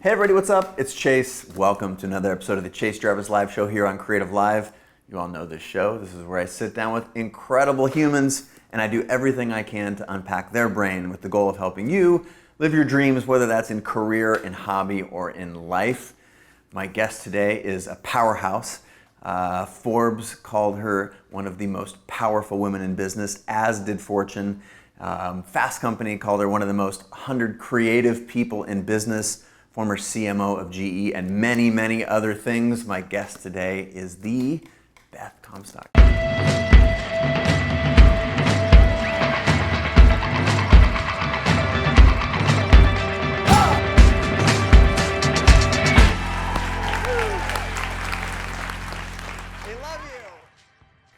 Hey everybody, what's up? It's Chase. Welcome to another episode of the Chase Jarvis Live Show here on Creative Live. You all know this show. This is where I sit down with incredible humans and I do everything I can to unpack their brain with the goal of helping you live your dreams, whether that's in career, in hobby, or in life. My guest today is a powerhouse. Forbes called her one of the most powerful women in business, as did Fortune. Fast Company called her one of the most 100 creative people in business. Former CMO of GE, and many, many other things. My guest today is the Beth Comstock.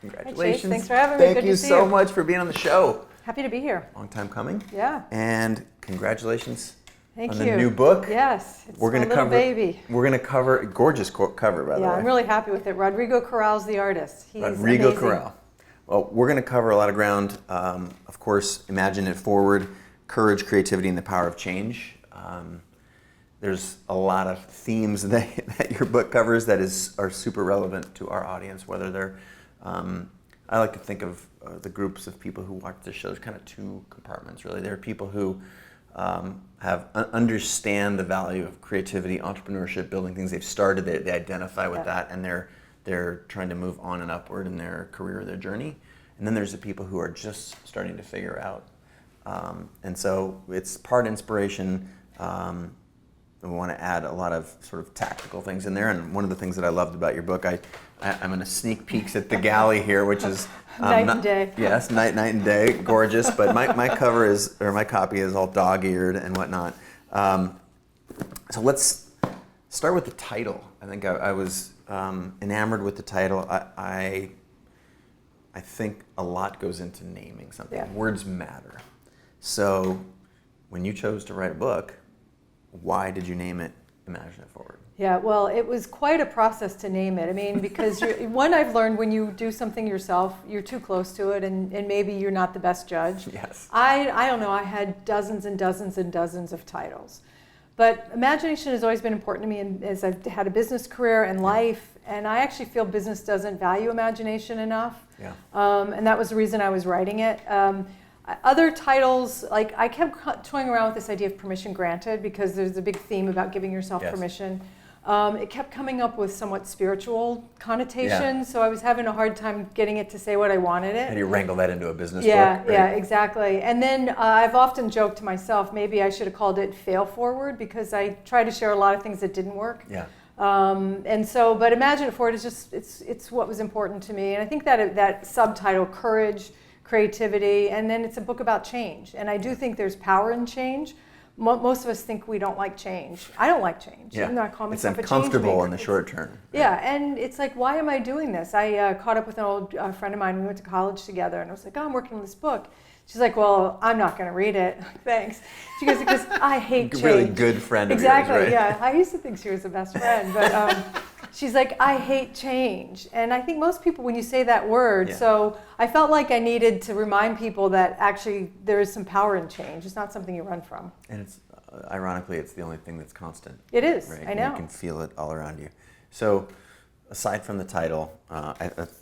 Congratulations. Hey Chase, thanks for having me. Thank you so much for being on the show. Happy to be here. Long time coming. Yeah. And congratulations. Thank on you. the new book. Yes, it's We're my gonna little cover, baby. We're going to cover, gorgeous cover by the way. Yeah, I'm really happy with it. Rodrigo Corral's the artist. He's Rodrigo amazing. Corral. Well, we're going to cover a lot of ground. Of course, Imagine It Forward, courage, creativity, and the power of change. There's a lot of themes that your book covers that are super relevant to our audience, whether they're, I like to think of the groups of people who watch this show as kind of two compartments, really. There are people who understand the value of creativity, entrepreneurship, building things they've started. They identify with that, and they're trying to move on and upward in their career, their journey. And then there's the people who are just starting to figure out. And so it's part inspiration. We want to add a lot of sort of tactical things in there. And one of the things that I loved about your book, I'm going to sneak peeks at the galley here, which is night and day. Yes, night and day, gorgeous. But my copy is all dog-eared and whatnot. So let's start with the title. I think I was enamored with the title. I think a lot goes into naming something. Yeah. Words matter. So when you chose to write a book, why did you name it Imagine It Forward? Yeah, well, it was quite a process to name it. I mean, because one, I've learned when you do something yourself, you're too close to it, and maybe you're not the best judge. Yes. I don't know, I had dozens and dozens and dozens of titles. But imagination has always been important to me, and as I've had a business career and life, and I actually feel business doesn't value imagination enough. Yeah. And that was the reason I was writing it. Other titles, like I kept toying around with this idea of permission granted, because there's a big theme about giving yourself permission. It kept coming up with somewhat spiritual connotations, so I was having a hard time getting it to say what I wanted it. How do you wrangle that into a business book? Yeah, Right? yeah, exactly. And then I've often joked to myself, maybe I should have called it Fail Forward, because I try to share a lot of things that didn't work. Yeah. And so, but Imagine It Forward is just, it's what was important to me. And I think that subtitle, courage, creativity, and then it's a book about change. And I do think there's power in change. Most of us think we don't like change. I don't like change. Yeah. Even though I call It's myself a change uncomfortable maker. in the short term. Right? Yeah, and it's like, why am I doing this? I caught up with an old friend of mine. We went to college together, and I was like, oh, I'm working on this book. She's like, well, I'm not going to read it. Thanks. She goes, because I hate change. Really good friend of exactly, yours, right? Yeah. I used to think she was the best friend, but she's like, I hate change. And I think most people, when you say that word, so I felt like I needed to remind people that actually there is some power in change. It's not something you run from. And it's ironically, it's the only thing that's constant. It is, right? I know. You can feel it all around you. So aside from the title,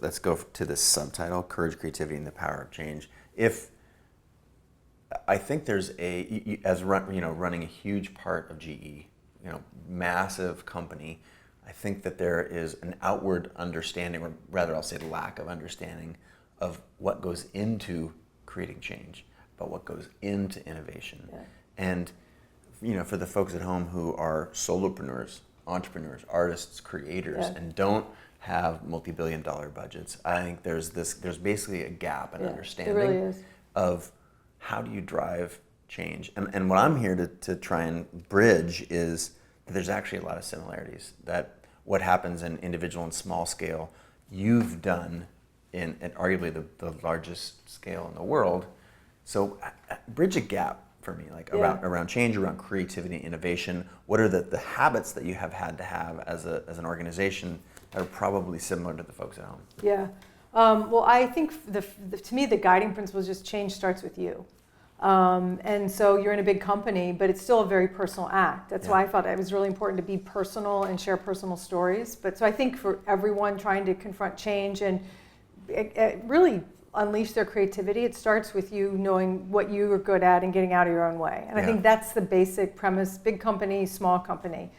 let's go to the subtitle, Courage, Creativity, and the Power of Change. I think there's running a huge part of GE, massive company, I think that there is an outward understanding, or rather I'll say lack of understanding, of what goes into creating change, but what goes into innovation. Yeah. And for the folks at home who are solopreneurs, entrepreneurs, artists, creators, and don't have multi-billion-dollar budgets, I think there's basically a gap in understanding of how do you drive change. And what I'm here to try and bridge is that there's actually a lot of similarities, that what happens in individual and small scale, you've done in arguably the largest scale in the world. So bridge a gap for me, like around change, around creativity, innovation. What are the habits that you have had to have as an organization that are probably similar to the folks at home? Yeah. Well, I think to me the guiding principle is just change starts with you. And so you're in a big company, but it's still a very personal act. That's why I thought it was really important to be personal and share personal stories. But so I think for everyone trying to confront change and really unleash their creativity, it starts with you knowing what you are good at and getting out of your own way. And I think that's the basic premise, big company, small company.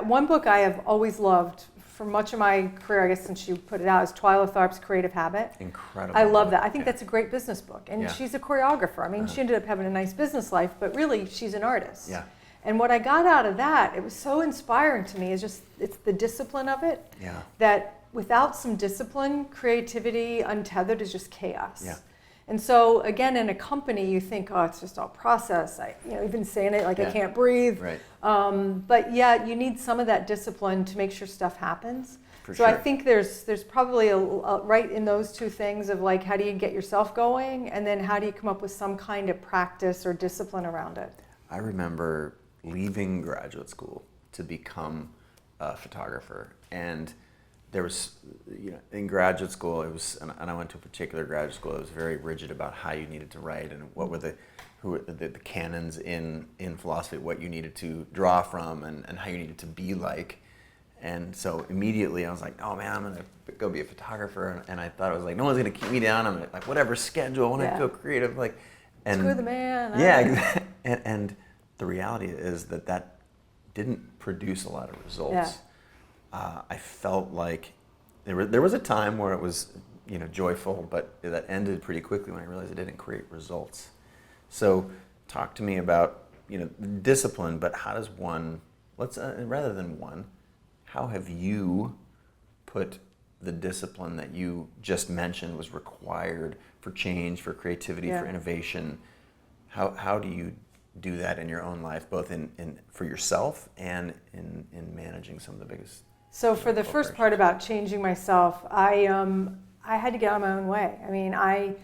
One book I have always loved for much of my career, I guess since you put it out, is Twyla Tharp's Creative Habit. Incredible. I love that. I think that's a great business book. And she's a choreographer. I mean, she ended up having a nice business life, but really she's an artist. Yeah. And what I got out of that, it was so inspiring to me, is just, it's the discipline of it. Yeah. That without some discipline, creativity untethered is just chaos. Yeah. And so again, in a company, you think, oh, it's just all process. Even saying it like I can't breathe. Right. But yeah, you need some of that discipline to make sure stuff happens. For So sure. I think there's probably a right in those two things of like, how do you get yourself going, and then how do you come up with some kind of practice or discipline around it? I remember leaving graduate school to become a photographer, and there was, in graduate school, it was, and I went to a particular graduate school that was very rigid about how you needed to write and what were the canons in philosophy, what you needed to draw from and how you needed to be like. And so immediately I was like, oh man, I'm gonna go be a photographer. And I thought it was like, no one's gonna keep me down. I'm gonna, like, whatever schedule, when I feel creative, like, and Screw the man. Yeah, exactly. And the reality is that didn't produce a lot of results. Yeah. I felt like there was a time where it was, joyful, but that ended pretty quickly when I realized it didn't create results. So talk to me about, discipline, but how does one, rather than one, how have you put the discipline that you just mentioned was required for change, for creativity, for innovation? How do you do that in your own life, both in for yourself and in managing some of the biggest? So for the first part about changing myself, I had to get out of my own way. I mean, I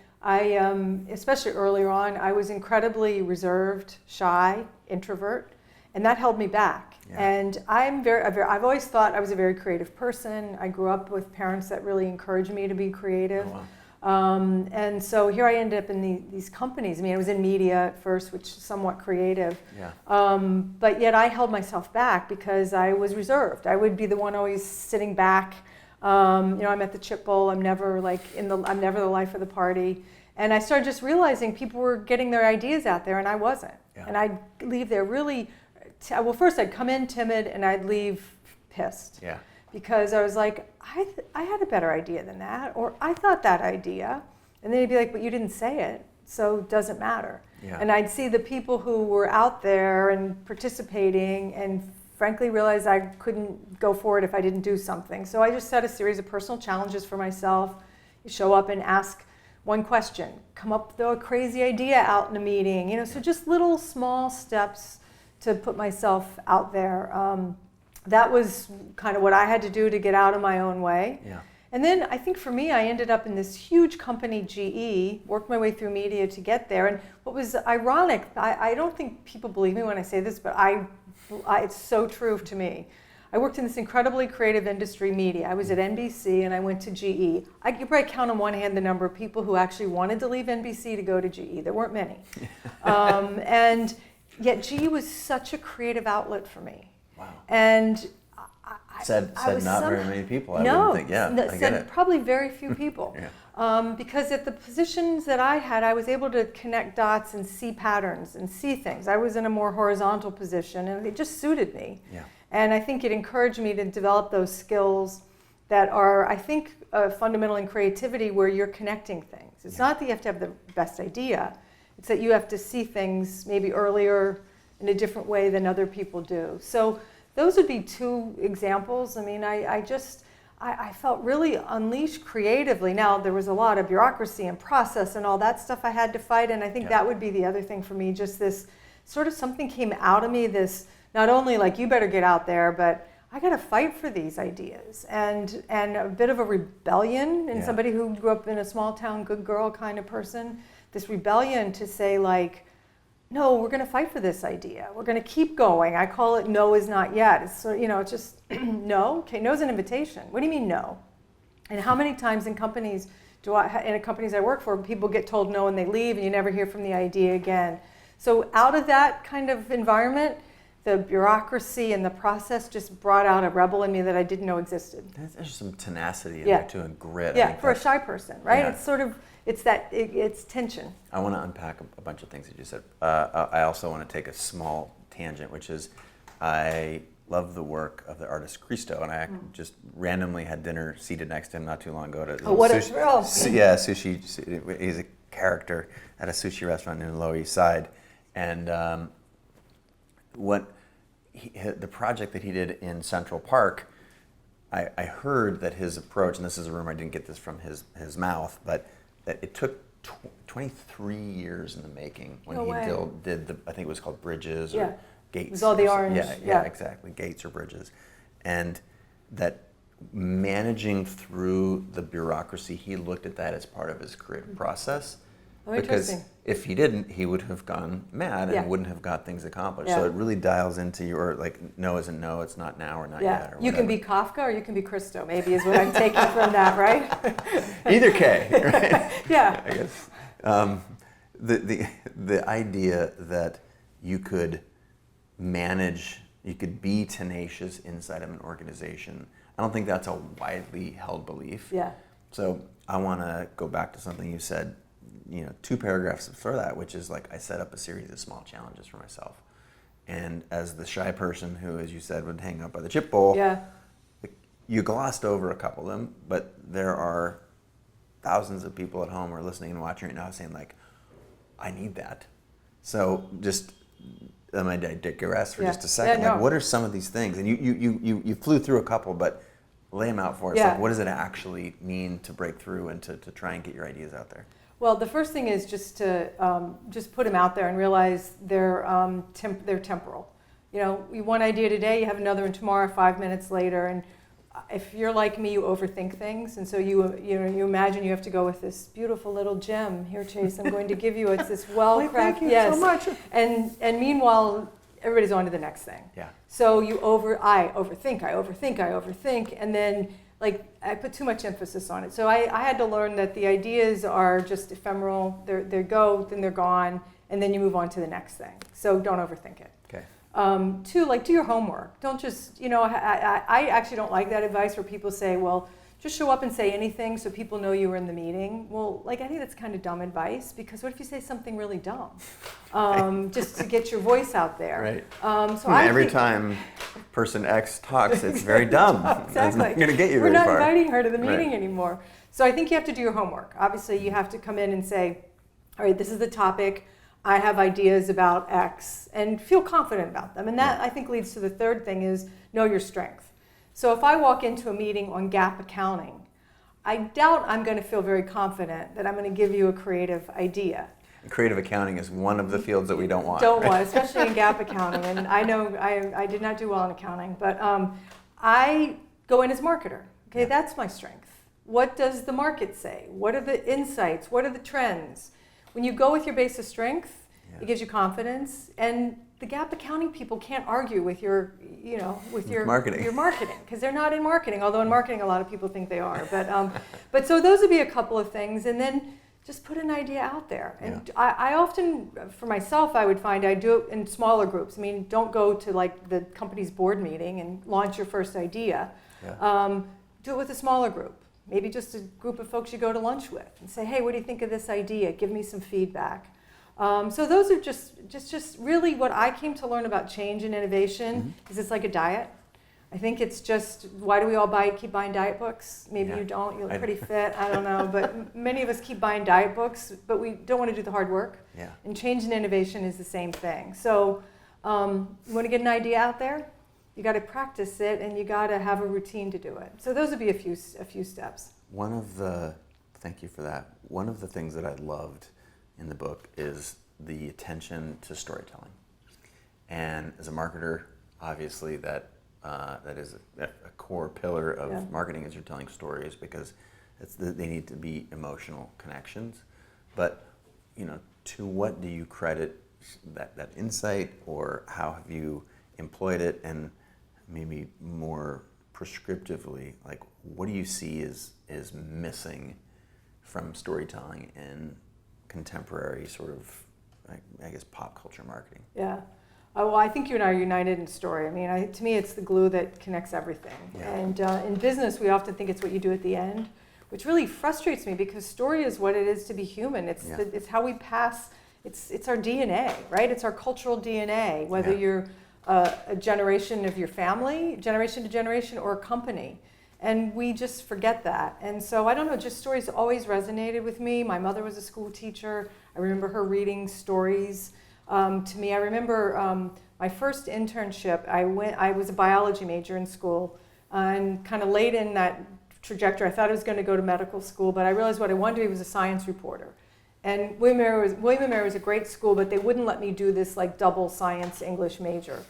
especially earlier on, I was incredibly reserved, shy, introvert, and that held me back. Yeah. And I've always thought I was a very creative person. I grew up with parents that really encouraged me to be creative. Oh, wow. And so here I ended up in these companies. I mean, I was in media at first, which is somewhat creative. Yeah. But yet I held myself back because I was reserved. I would be the one always sitting back. I'm at the chip bowl. I'm never I'm never the life of the party. And I started just realizing people were getting their ideas out there and I wasn't. Yeah. And I'd leave there really, first I'd come in timid and I'd leave pissed. Yeah. Because I was like, I had a better idea than that, or I thought that idea. And then he'd be like, but you didn't say it, so it doesn't matter. Yeah. And I'd see the people who were out there and participating and frankly realized I couldn't go forward if I didn't do something. So I just set a series of personal challenges for myself. You show up and ask one question, come up with a crazy idea out in a meeting, so just little small steps to put myself out there. That was kind of what I had to do to get out of my own way. Yeah. And then I think for me, I ended up in this huge company, GE, worked my way through media to get there. And what was ironic, I don't think people believe me when I say this, but it's so true to me. I worked in this incredibly creative industry, media. I was at NBC and I went to GE. I could probably count on one hand the number of people who actually wanted to leave NBC to go to GE. There weren't many. And yet GE was such a creative outlet for me. Wow. And said not very many people. I wouldn't think. Yeah, I get it. Probably very few people. Yeah. Because at the positions that I had, I was able to connect dots and see patterns and see things. I was in a more horizontal position, and it just suited me. Yeah. And I think it encouraged me to develop those skills that are, I think, fundamental in creativity, where you're connecting things. It's not that you have to have the best idea. It's that you have to see things maybe earlier in a different way than other people do. So those would be two examples. I mean, I felt really unleashed creatively. Now, there was a lot of bureaucracy and process and all that stuff I had to fight, and I think that would be the other thing for me, just this sort of something came out of me, this not only like, you better get out there, but I got to fight for these ideas. And a bit of a rebellion in somebody who grew up in a small town, good girl kind of person, this rebellion to say like, no, we're going to fight for this idea. We're going to keep going. I call it no is not yet. It's it's just no. Okay, no is an invitation. What do you mean no? And how many times in companies In the companies I work for, people get told no and they leave and you never hear from the idea again. So out of that kind of environment, the bureaucracy and the process just brought out a rebel in me that I didn't know existed. There's some tenacity in there too, and grit. Yeah, for a shy person, right? Yeah. It's sort of, it's tension. I want to unpack a bunch of things that you said. I also want to take a small tangent, which is I love the work of the artist Christo, and I just randomly had dinner seated next to him not too long ago. What a thrill! Yeah, sushi. He's a character at a sushi restaurant in the Lower East Side, and the project that he did in Central Park, I heard that his approach, and this is a rumor, I didn't get this from his mouth, but that it took 23 years in the making when did the, I think it was called Bridges or Gates. It was all the orange. Yeah, exactly, Gates or Bridges. And that managing through the bureaucracy, he looked at that as part of his creative process. Oh, because if he didn't, he would have gone mad and wouldn't have got things accomplished. So it really dials into your, like, no isn't no, it's not now or not yet. Or you can be Kafka or you can be Christo, maybe is what I'm taking from that, right? Either K, right? Yeah. I guess. The idea that you could manage, you could be tenacious inside of an organization, I don't think that's a widely held belief. Yeah. So I want to go back to something you said, 2 paragraphs before that, which is like I set up a series of small challenges for myself. And as the shy person who, as you said, would hang out by the chip bowl, you glossed over a couple of them, but there are thousands of people at home who are listening and watching right now saying, like, I need that. So just, I'm going to digress for just a second. Like, what are some of these things? And you flew through a couple, but lay them out for us. Like, what does it actually mean to break through and to try and get your ideas out there? Well, the first thing is just to just put them out there and realize they're temporal. You one idea today, you have another one tomorrow, 5 minutes later, and if you're like me, you overthink things, and so you imagine you have to go with this beautiful little gem here, Chase. I'm going to give you. It's this well-crafted. Thank you so much. And meanwhile, everybody's on to the next thing. Yeah. So I overthink, and then, like, I put too much emphasis on it. So I had to learn that the ideas are just ephemeral. They go, then they're gone, and then you move on to the next thing. So don't overthink it. Okay. 2, like, do your homework. Don't just, I actually don't like that advice where people say, well, just show up and say anything so people know you were in the meeting. Well, like, I think that's kind of dumb advice, because what if you say something really dumb? Just to get your voice out there. Right. So every time person X talks, it's very dumb. Exactly. That's not going to get you We're very not far. inviting her to the meeting anymore. So I think you have to do your homework. Obviously, you have to come in and say, all right, this is the topic. I have ideas about X, and feel confident about them. And that, I think, leads to the third thing is know your strength. So if I walk into a meeting on GAAP accounting, I doubt I'm going to feel very confident that I'm going to give you a creative idea. Creative accounting is one of the fields that we don't want. Especially in GAAP accounting. And I know I did not do well in accounting, but I go in as marketer. Okay, that's my strength. What does the market say? What are the insights? What are the trends? When you go with your base of strength, it gives you confidence. And the GAAP accounting people can't argue with your marketing. Your marketing, because they're not in marketing. Although in marketing, a lot of people think they are. But so those would be a couple of things, and then just put an idea out there. And I often, for myself, I would find I do it in smaller groups. I mean, don't go to, like, the company's board meeting and launch your first idea. Do it with a smaller group. Maybe just a group of folks you go to lunch with, and say, hey, what do you think of this idea? Give me some feedback. So those are just really what I came to learn about change and innovation. Is it's like a diet. I think it's just, why do we all keep buying diet books? Maybe you don't, you look pretty fit, I don't know, but many of us keep buying diet books, but we don't want to do the hard work. And change and innovation is the same thing. So you want to get an idea out there, you got to practice it, and you got to have a routine to do it. So those would be a few steps. Thank you for that. One of the things that I loved in the book is the attention to storytelling. And as a marketer, obviously that is a core pillar of marketing, is you're telling stories, because they need to be emotional connections. But to what do you credit that insight, or how have you employed it? And maybe more prescriptively, like, what do you see is missing from storytelling in contemporary sort of, I guess, pop culture marketing? Yeah. Well, I think you and I are united in story. I mean, to me, it's the glue that connects everything. Yeah. And in business, we often think it's what you do at the end, which really frustrates me because story is what it is to be human. It's how we pass. It's our DNA, right? It's our cultural DNA, whether you're a generation of your family, generation to generation, or a company. And we just forget that. And so I don't know, just stories always resonated with me. My mother was a school teacher. I remember her reading stories to me. I remember my first internship, I was a biology major in school, and kind of late in that trajectory, I thought I was going to go to medical school, but I realized what I wanted to be was a science reporter. And William & Mary was a great school, but they wouldn't let me do this like double science English major.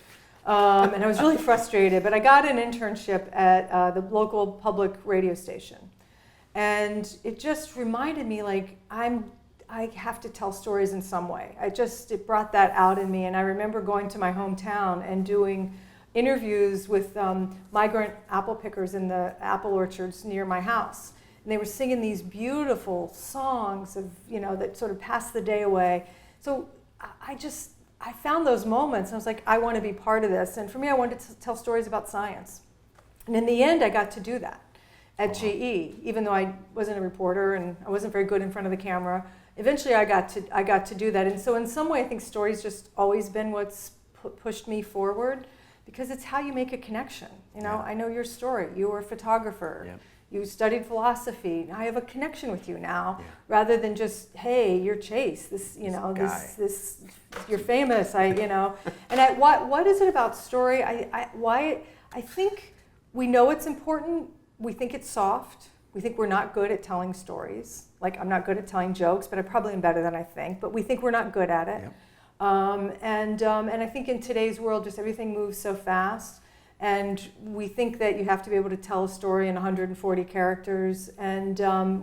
And I was really frustrated, but I got an internship at the local public radio station. And it just reminded me, like, I have to tell stories in some way. It brought that out in me. And I remember going to my hometown and doing interviews with migrant apple pickers in the apple orchards near my house. And they were singing these beautiful songs of, that sort of passed the day away. So I found those moments, and I was like, I want to be part of this. And for me, I wanted to tell stories about science. And in the end, I got to do that at GE, even though I wasn't a reporter and I wasn't very good in front of the camera. Eventually, I got to do that. And so in some way, I think story's just always been what's pushed me forward, because it's how you make a connection. I know your story. You were a photographer. Yeah. You studied philosophy. I have a connection with you now, rather than just, hey, you're Chase. This you're famous. And what is it about story? I think we know it's important. We think it's soft. We think we're not good at telling stories. Like, I'm not good at telling jokes, but I probably am better than I think. But we think we're not good at it. Yeah. And I think in today's world, just everything moves so fast. And we think that you have to be able to tell a story in 140 characters, and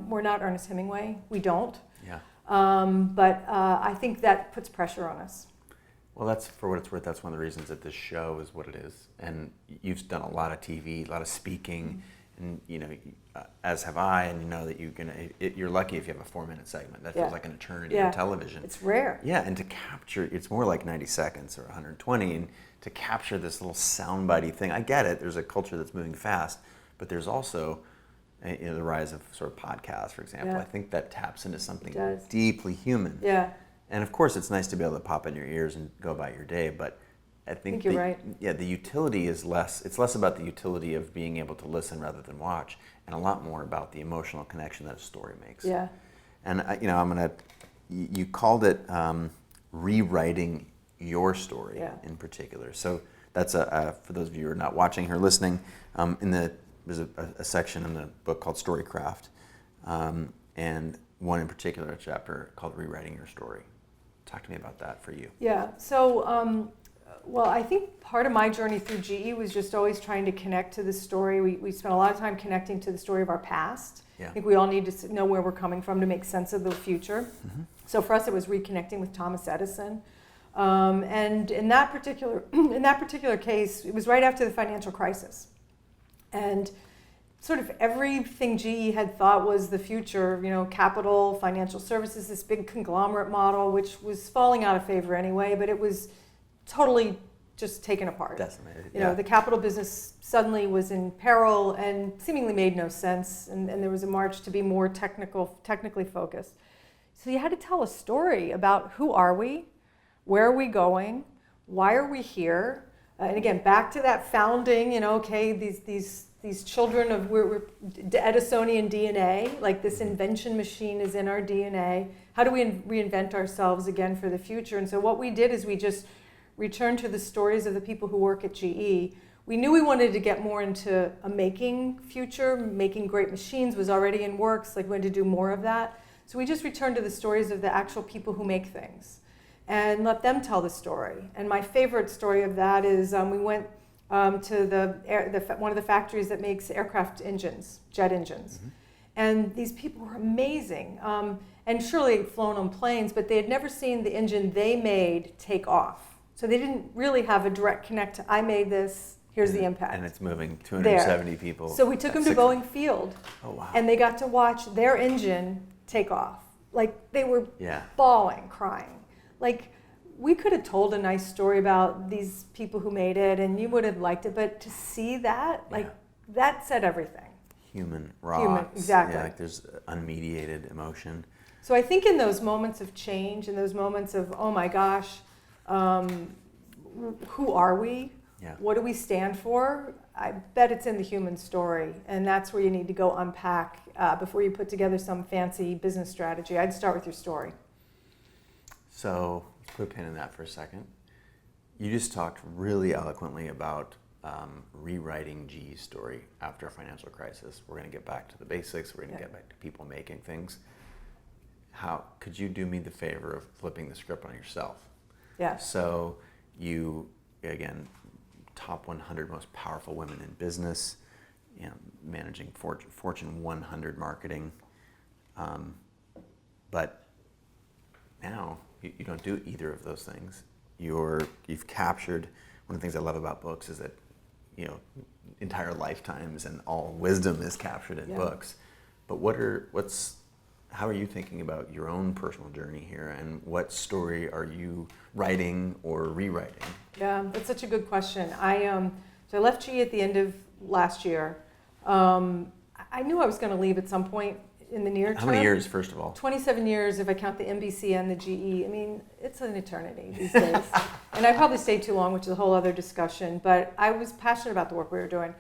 we're not Ernest Hemingway. We don't. Yeah. But I think that puts pressure on us. Well, that's, for what it's worth, that's one of the reasons that this show is what it is. And you've done a lot of TV, a lot of speaking, and as have I. And you know that you're lucky if you have a 4-minute segment. That feels like an eternity in television. It's rare. Yeah, and to capture, it's more like 90 seconds or 120, and to capture this little soundbitey thing. I get it. There's a culture that's moving fast, but there's also the rise of sort of podcasts, for example. I think that taps into something deeply human. Yeah. And of course, it's nice to be able to pop in your ears and go about your day, but I think you're right. Yeah, the utility is less. It's less about the utility of being able to listen rather than watch, and a lot more about the emotional connection that a story makes. Yeah. And you called it rewriting your story in particular. So that's for those of you who are not watching or listening, there's a section in the book called Storycraft, and one in particular, a chapter called Rewriting Your Story. Talk to me about that for you. Yeah. So, well, I think part of my journey through GE was just always trying to connect to the story. We spent a lot of time connecting to the story of our past. Yeah. I think we all need to know where we're coming from to make sense of the future. Mm-hmm. So for us, it was reconnecting with Thomas Edison. And in that particular case, it was right after the financial crisis. And sort of everything GE had thought was the future, capital, financial services, this big conglomerate model, which was falling out of favor anyway, but it was totally just taken apart. Decimated. The capital business suddenly was in peril and seemingly made no sense, and there was a march to be more technically focused. So you had to tell a story about who are we, where are we going, why are we here, and again, back to that founding, these children of we're Edisonian DNA, like this invention machine is in our DNA. How do we reinvent ourselves again for the future? And so what we did is we just returned to the stories of the people who work at GE. We knew we wanted to get more into a making future. Making great machines was already in works, like we wanted to do more of that. So we just returned to the stories of the actual people who make things and let them tell the story. And my favorite story of that is we went to one of the factories that makes aircraft engines, jet engines. Mm-hmm. And these people were amazing. And surely they'd flown on planes, but they had never seen the engine they made take off. So they didn't really have a direct connect to, I made this, here's the impact. And it's moving 270 people. So we took them to Boeing Field. Oh, wow. And they got to watch their engine take off. Like they were Yeah. bawling, crying. Like we could have told a nice story about these people who made it and you would have liked it, but to see that, like that said everything. Human, raw. Exactly. Yeah, like there's unmediated emotion. So I think in those moments of change, in those moments of, oh my gosh, who are we? Yeah. What do we stand for? I bet it's in the human story. And that's where you need to go unpack before you put together some fancy business strategy. I'd start with your story. So let's put a pin in that for a second. You just talked really eloquently about rewriting GE's story after a financial crisis. We're going to get back to the basics. We're going to get back to people making things. How could you do me the favor of flipping the script on yourself? Yeah. So you, again, top 100 most powerful women in business, managing Fortune 100 marketing. But now you don't do either of those things. You've captured, one of the things I love about books is that, entire lifetimes and all wisdom is captured in books. But how are you thinking about your own personal journey here, and what story are you writing or rewriting? Yeah, that's such a good question. So I left GE at the end of last year. I knew I was going to leave at some point in the near term. How many years, first of all? 27 years if I count the NBC and the GE. I mean, it's an eternity these days. And I probably stayed too long, which is a whole other discussion. But I was passionate about the work we were doing.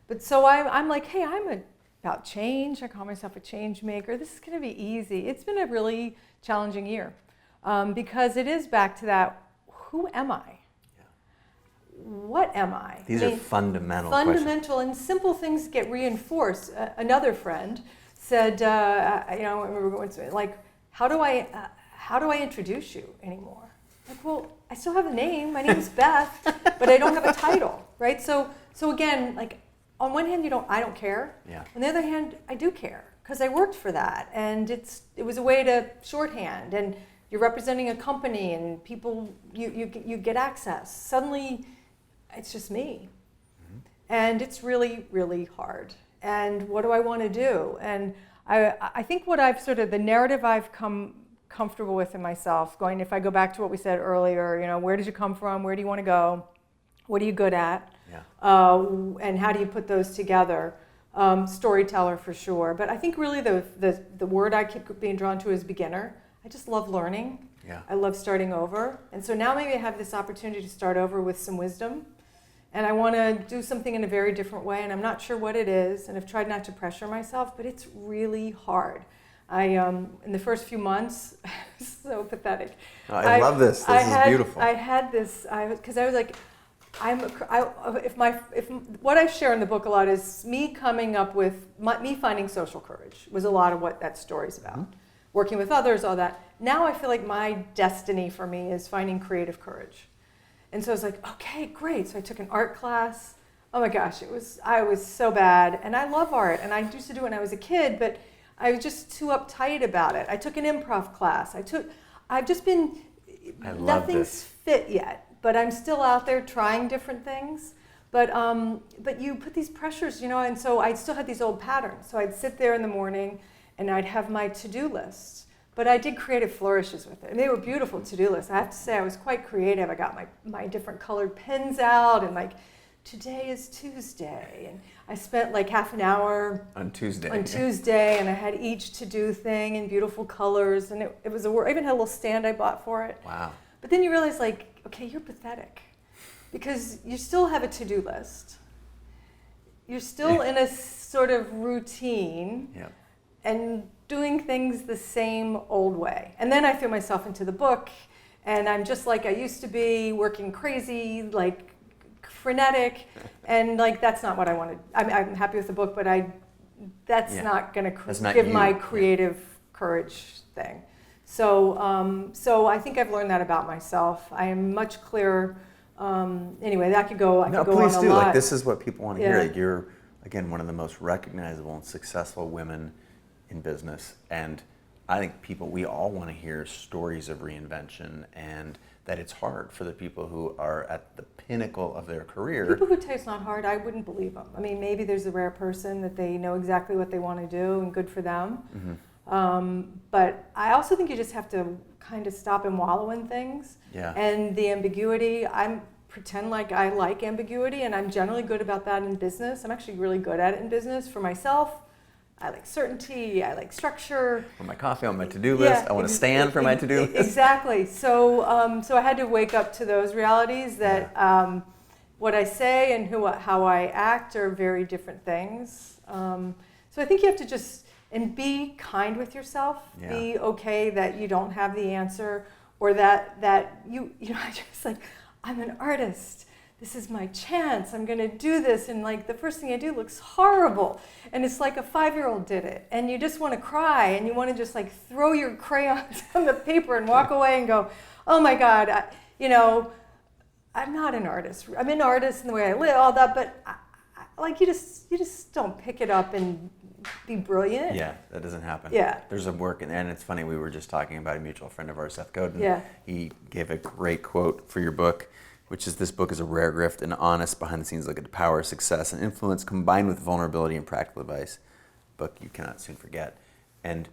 But so I'm like, hey, I'm about change. I call myself a change maker. This is going to be easy. It's been a really challenging year because it is back to that, who am I? Yeah. What am I? These are fundamental Fundamental questions. And simple things get reinforced. Another friend said, I remember going to, like, how do I introduce you anymore? Like, well, I still have a name. My name is Beth, but I don't have a title, right? So again, like, on one hand, I don't care. Yeah. On the other hand, I do care because I worked for that, and it was a way to shorthand. And you're representing a company, and people you get access. Suddenly, it's just me, and it's really, really hard. And what do I want to do? And I think what I've the narrative I've come comfortable with in myself. If I go back to what we said earlier, where did you come from? Where do you want to go? What are you good at? Yeah. And how do you put those together? Storyteller for sure. But I think really the word I keep being drawn to is beginner. I just love learning. Yeah. I love starting over. And so now maybe I have this opportunity to start over with some wisdom. And I want to do something in a very different way. And I'm not sure what it is. And I've tried not to pressure myself, but it's really hard. In the first few months, so pathetic. Oh, I love this. This is beautiful. I had this, because I was like, what I share in the book a lot is me coming up with, me finding social courage was a lot of what that story's about. Mm-hmm. Working with others, all that. Now I feel like my destiny for me is finding creative courage. And so I was like, okay, great. So I took an art class. Oh my gosh, I was so bad. And I love art, and I used to do it when I was a kid, but I was just too uptight about it. I took an improv class. I've just been, nothing's fit yet. But I'm still out there trying different things. But you put these pressures, and so I still had these old patterns. So I'd sit there in the morning and I'd have my to-do list. But I did creative flourishes with it. And they were beautiful to-do lists. I have to say I was quite creative. I got my different colored pens out and like, today is Tuesday. And I spent like half an hour on Tuesday, and I had each to-do thing in beautiful colors. And it was I even had a little stand I bought for it. Wow. But then you realize, like, okay, you're pathetic because you still have a to-do list. You're still in a sort of routine and doing things the same old way. And then I threw myself into the book, and I'm just like I used to be, working crazy, like frenetic, and like that's not what I wanted. I'm happy with the book, but that's not going to give my creative courage thing. So I think I've learned that about myself. I am much clearer. Anyway, I could go on a lot. Please do. Like, this is what people want to hear. Like, you're, again, one of the most recognizable and successful women in business. And I think we all want to hear stories of reinvention, and that it's hard for the people who are at the pinnacle of their career. People who tell you it's not hard, I wouldn't believe them. I mean, maybe there's a rare person that they know exactly what they want to do, and good for them. Mm-hmm. But I also think you just have to kind of stop and wallow in things. Yeah. And the ambiguity, I pretend like I like ambiguity, and I'm generally good about that in business. I'm actually really good at it in business. For myself, I like certainty, I like structure. For my coffee, on my to-do list, I want to stand for my to-do list. Exactly. So, so I had to wake up to those realities that what I say and how I act are very different things. So I think you have to just be kind with yourself. Yeah. Be okay that you don't have the answer, or that you know, I just like, I'm an artist. This is my chance. I'm going to do this. And like the first thing I do looks horrible. And it's like a 5-year-old did it. And you just want to cry, and you want to just like throw your crayons on the paper and walk away and go, oh my God, I'm not an artist. I'm an artist in the way I live, all that. But like you just don't pick it up and be brilliant. Yeah, that doesn't happen. Yeah. There's a work, and it's funny, we were just talking about a mutual friend of ours, Seth Godin. Yeah. He gave a great quote for your book, which is, this book is a rare gift, an honest behind-the-scenes look at the power, success, and influence combined with vulnerability and practical advice. Book you cannot soon forget. And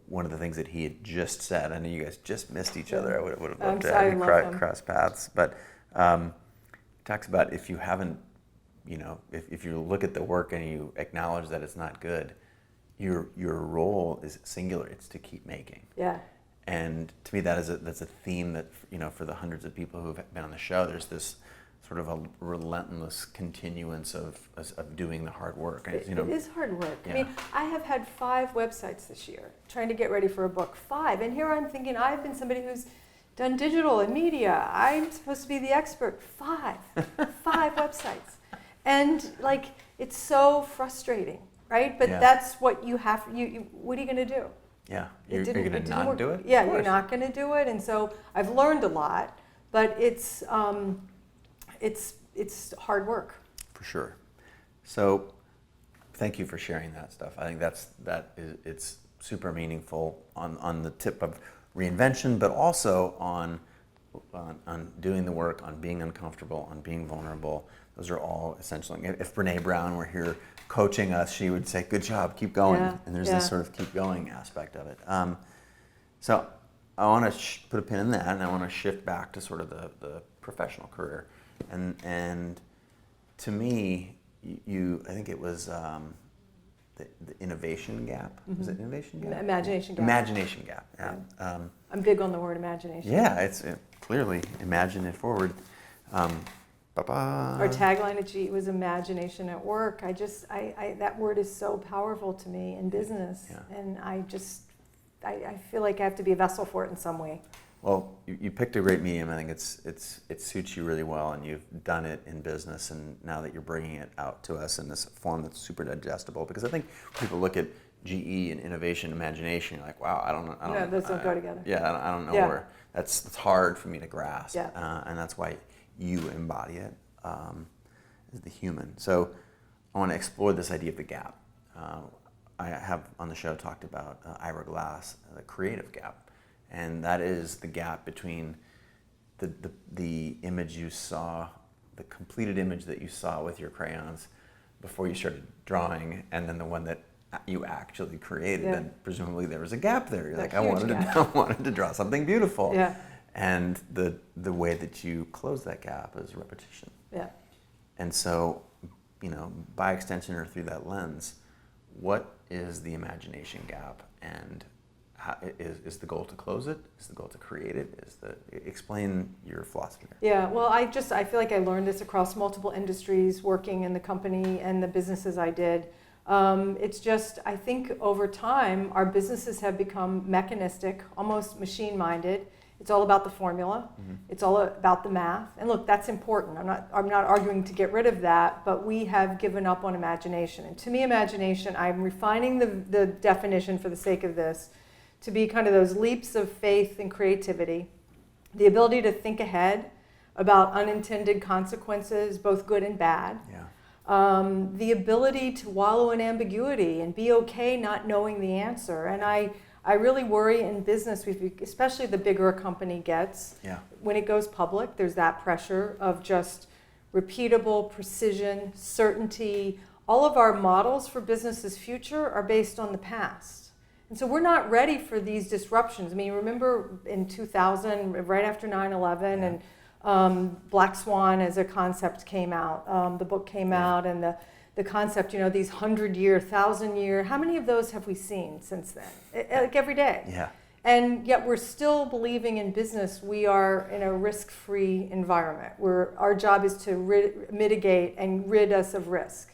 one of the things that he had just said, I know you guys just missed each other. I would have loved to have you cross paths. But he talks about, if you haven't, if you look at the work and you acknowledge that it's not good, your role is singular. It's to keep making. Yeah. And to me, that's a theme that, for the hundreds of people who've been on the show, there's this sort of a relentless continuance of doing the hard work. It is hard work. Yeah. I mean, I have had 5 websites this year trying to get ready for a book. 5. And here I'm thinking, I've been somebody who's done digital and media. I'm supposed to be the expert. 5 websites. And like, it's so frustrating, right? But that's what you have. What are you going to do? Yeah, you're going to not do it? Yeah, you're not going to do it. And so I've learned a lot, but it's hard work. For sure. So thank you for sharing that stuff. I think it's super meaningful on the tip of reinvention, but also on doing the work, on being uncomfortable, on being vulnerable. Those are all essential. If Brene Brown were here coaching us, she would say, good job, keep going. Yeah, and there's this sort of keep going aspect of it. So I want to put a pin in that, and I want to shift back to sort of the professional career. And to me, I think it was the innovation gap. Mm-hmm. Was it innovation gap? Imagination gap. Imagination gap, yeah. I'm big on the word imagination. Yeah, it's clearly imagine it forward. Our tagline at GE was imagination at work. That word is so powerful to me in business, and I feel like I have to be a vessel for it in some way. Well, you picked a great medium. I think it suits you really well, and you've done it in business, and now that you're bringing it out to us in this form that's super digestible, because I think people look at GE and innovation, imagination, you're like, wow, I don't know. No, those don't go together. Yeah, I don't know where. It's hard for me to grasp, and that's why you embody it as the human. So I want to explore this idea of the gap. I have on the show talked about Ira Glass, the creative gap, and that is the gap between the image you saw, the completed image that you saw with your crayons before you started drawing, and then the one that you actually created. Yeah. And presumably there was a gap there. You're like, I wanted to draw something beautiful. Yeah. And the way that you close that gap is repetition. Yeah. And so, by extension or through that lens, what is the imagination gap, and how, is the goal to close it? Is the goal to create it? Explain your philosophy there. Yeah, well, I feel like I learned this across multiple industries, working in the company and the businesses I did. It's just, I think over time, our businesses have become mechanistic, almost machine-minded. It's all about the formula. Mm-hmm. It's all about the math. And look, that's important. I'm not arguing to get rid of that, but we have given up on imagination. And to me, imagination, I'm refining the definition for the sake of this, to be kind of those leaps of faith and creativity, the ability to think ahead about unintended consequences, both good and bad. Yeah. The ability to wallow in ambiguity and be okay not knowing the answer. And I really worry in business, especially the bigger a company gets, when it goes public, there's that pressure of just repeatable precision, certainty. All of our models for business's future are based on the past. And so we're not ready for these disruptions. I mean, remember in 2000, right after 9/11, and Black Swan as a concept came out, the book came out, and the concept, these 100-year, 1,000-year, how many of those have we seen since then? Like every day. Yeah. And yet we're still believing in business we are in a risk-free environment where our job is to mitigate and rid us of risk.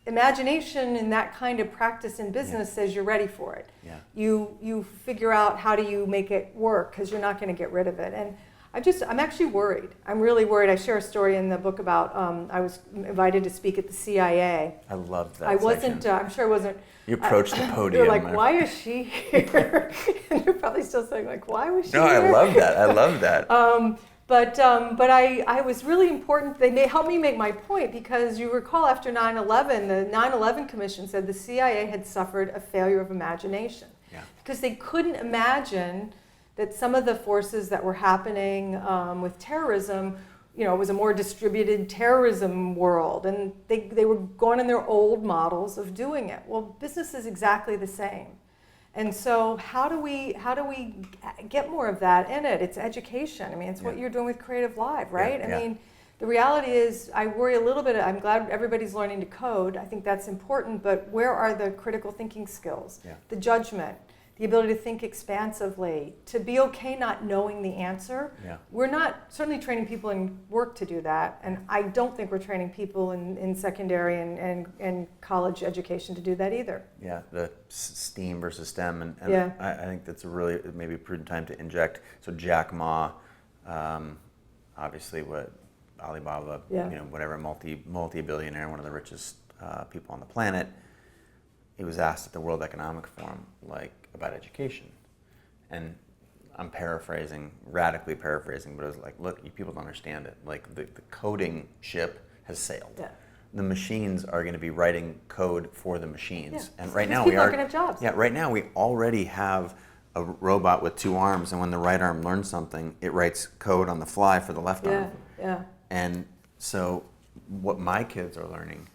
Imagination in that kind of practice in business says you're ready for it. Yeah. You figure out how do you make it work because you're not going to get rid of it. And I'm actually worried. I'm really worried. I share a story in the book about I was invited to speak at the CIA. I loved that. I wasn't. I'm sure I wasn't. You approached the podium. You're like, why is she here? And you're probably still saying, like, why was she here? No, I love that. I love that. But I was really important. They helped me make my point because you recall after 9/11, the 9/11 Commission said the CIA had suffered a failure of imagination because they couldn't imagine that some of the forces that were happening with terrorism, it was a more distributed terrorism world, and they were going in their old models of doing it. Well, business is exactly the same. And so how do we get more of that in it? It's education. I mean, it's what you're doing with Creative Live, right? I mean, the reality is I worry a little bit. I'm glad everybody's learning to code. I think that's important, but where are the critical thinking skills, the judgment, the ability to think expansively, to be okay not knowing the answer? We're not certainly training people in work to do that, and I don't think we're training people in secondary and college education to do that either. Yeah, the STEAM versus STEM, and I think that's a really maybe prudent time to inject. So Jack Ma, obviously what Alibaba, whatever, multi-billionaire, one of the richest people on the planet. He was asked at the World Economic Forum, about education. And I'm radically paraphrasing, but it was like, look, you people don't understand it. Like, the coding ship has sailed. Yeah. The machines are going to be writing code for the machines. Yeah. And right now people are going to have jobs. Yeah, right now we already have a robot with 2 arms, and when the right arm learns something, it writes code on the fly for the left arm. Yeah. And so what my kids are learning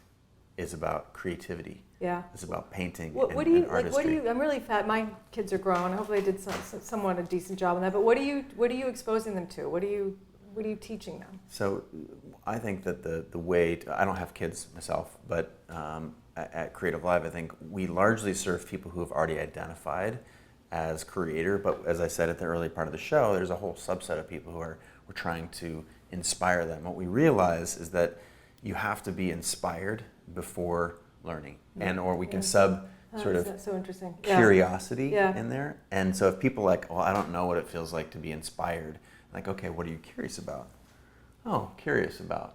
is about creativity. Yeah, it's about painting and artistry. I'm really fat. My kids are grown. Hopefully, I did somewhat a decent job on that. But what are you exposing them to? What are you teaching them? So, I think that the way I don't have kids myself, but at Creative Live, I think we largely serve people who have already identified as creator. But as I said at the early part of the show, there's a whole subset of people who we're trying to inspire them. What we realize is that you have to be inspired before learning, or we can so interesting. Curiosity in there. And so if people I don't know what it feels like to be inspired, okay, what are you curious about? Oh, curious about.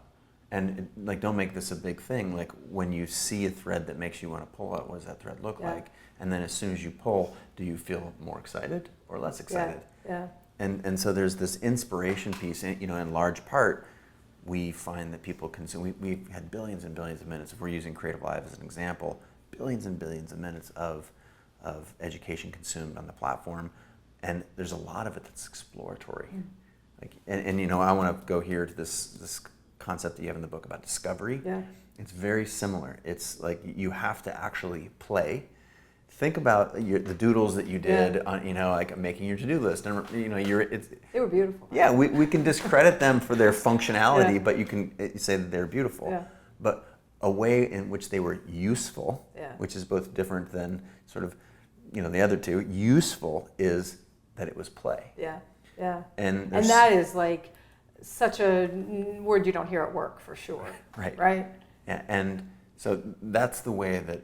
And don't make this a big thing. When you see a thread that makes you want to pull out, what does that thread look like? And then as soon as you pull, do you feel more excited or less excited? Yeah. And so there's this inspiration piece, in large part. We find that people consume, we've had billions and billions of minutes, if we're using Creative Live as an example, billions and billions of minutes of education consumed on the platform, and there's a lot of it that's exploratory. And I want to go here to this concept that you have in the book about discovery. Yeah. It's very similar. It's you have to actually play. Think about the doodles that you did on, making your to-do list, and they were beautiful. Yeah, we can discredit them for their functionality, but you can say that they're beautiful. Yeah. But a way in which they were useful, which is both different than sort of, the other two. Useful is that it was play. Yeah, yeah. And that is such a word you don't hear at work for sure. Right. Right. Yeah, and so that's the way that.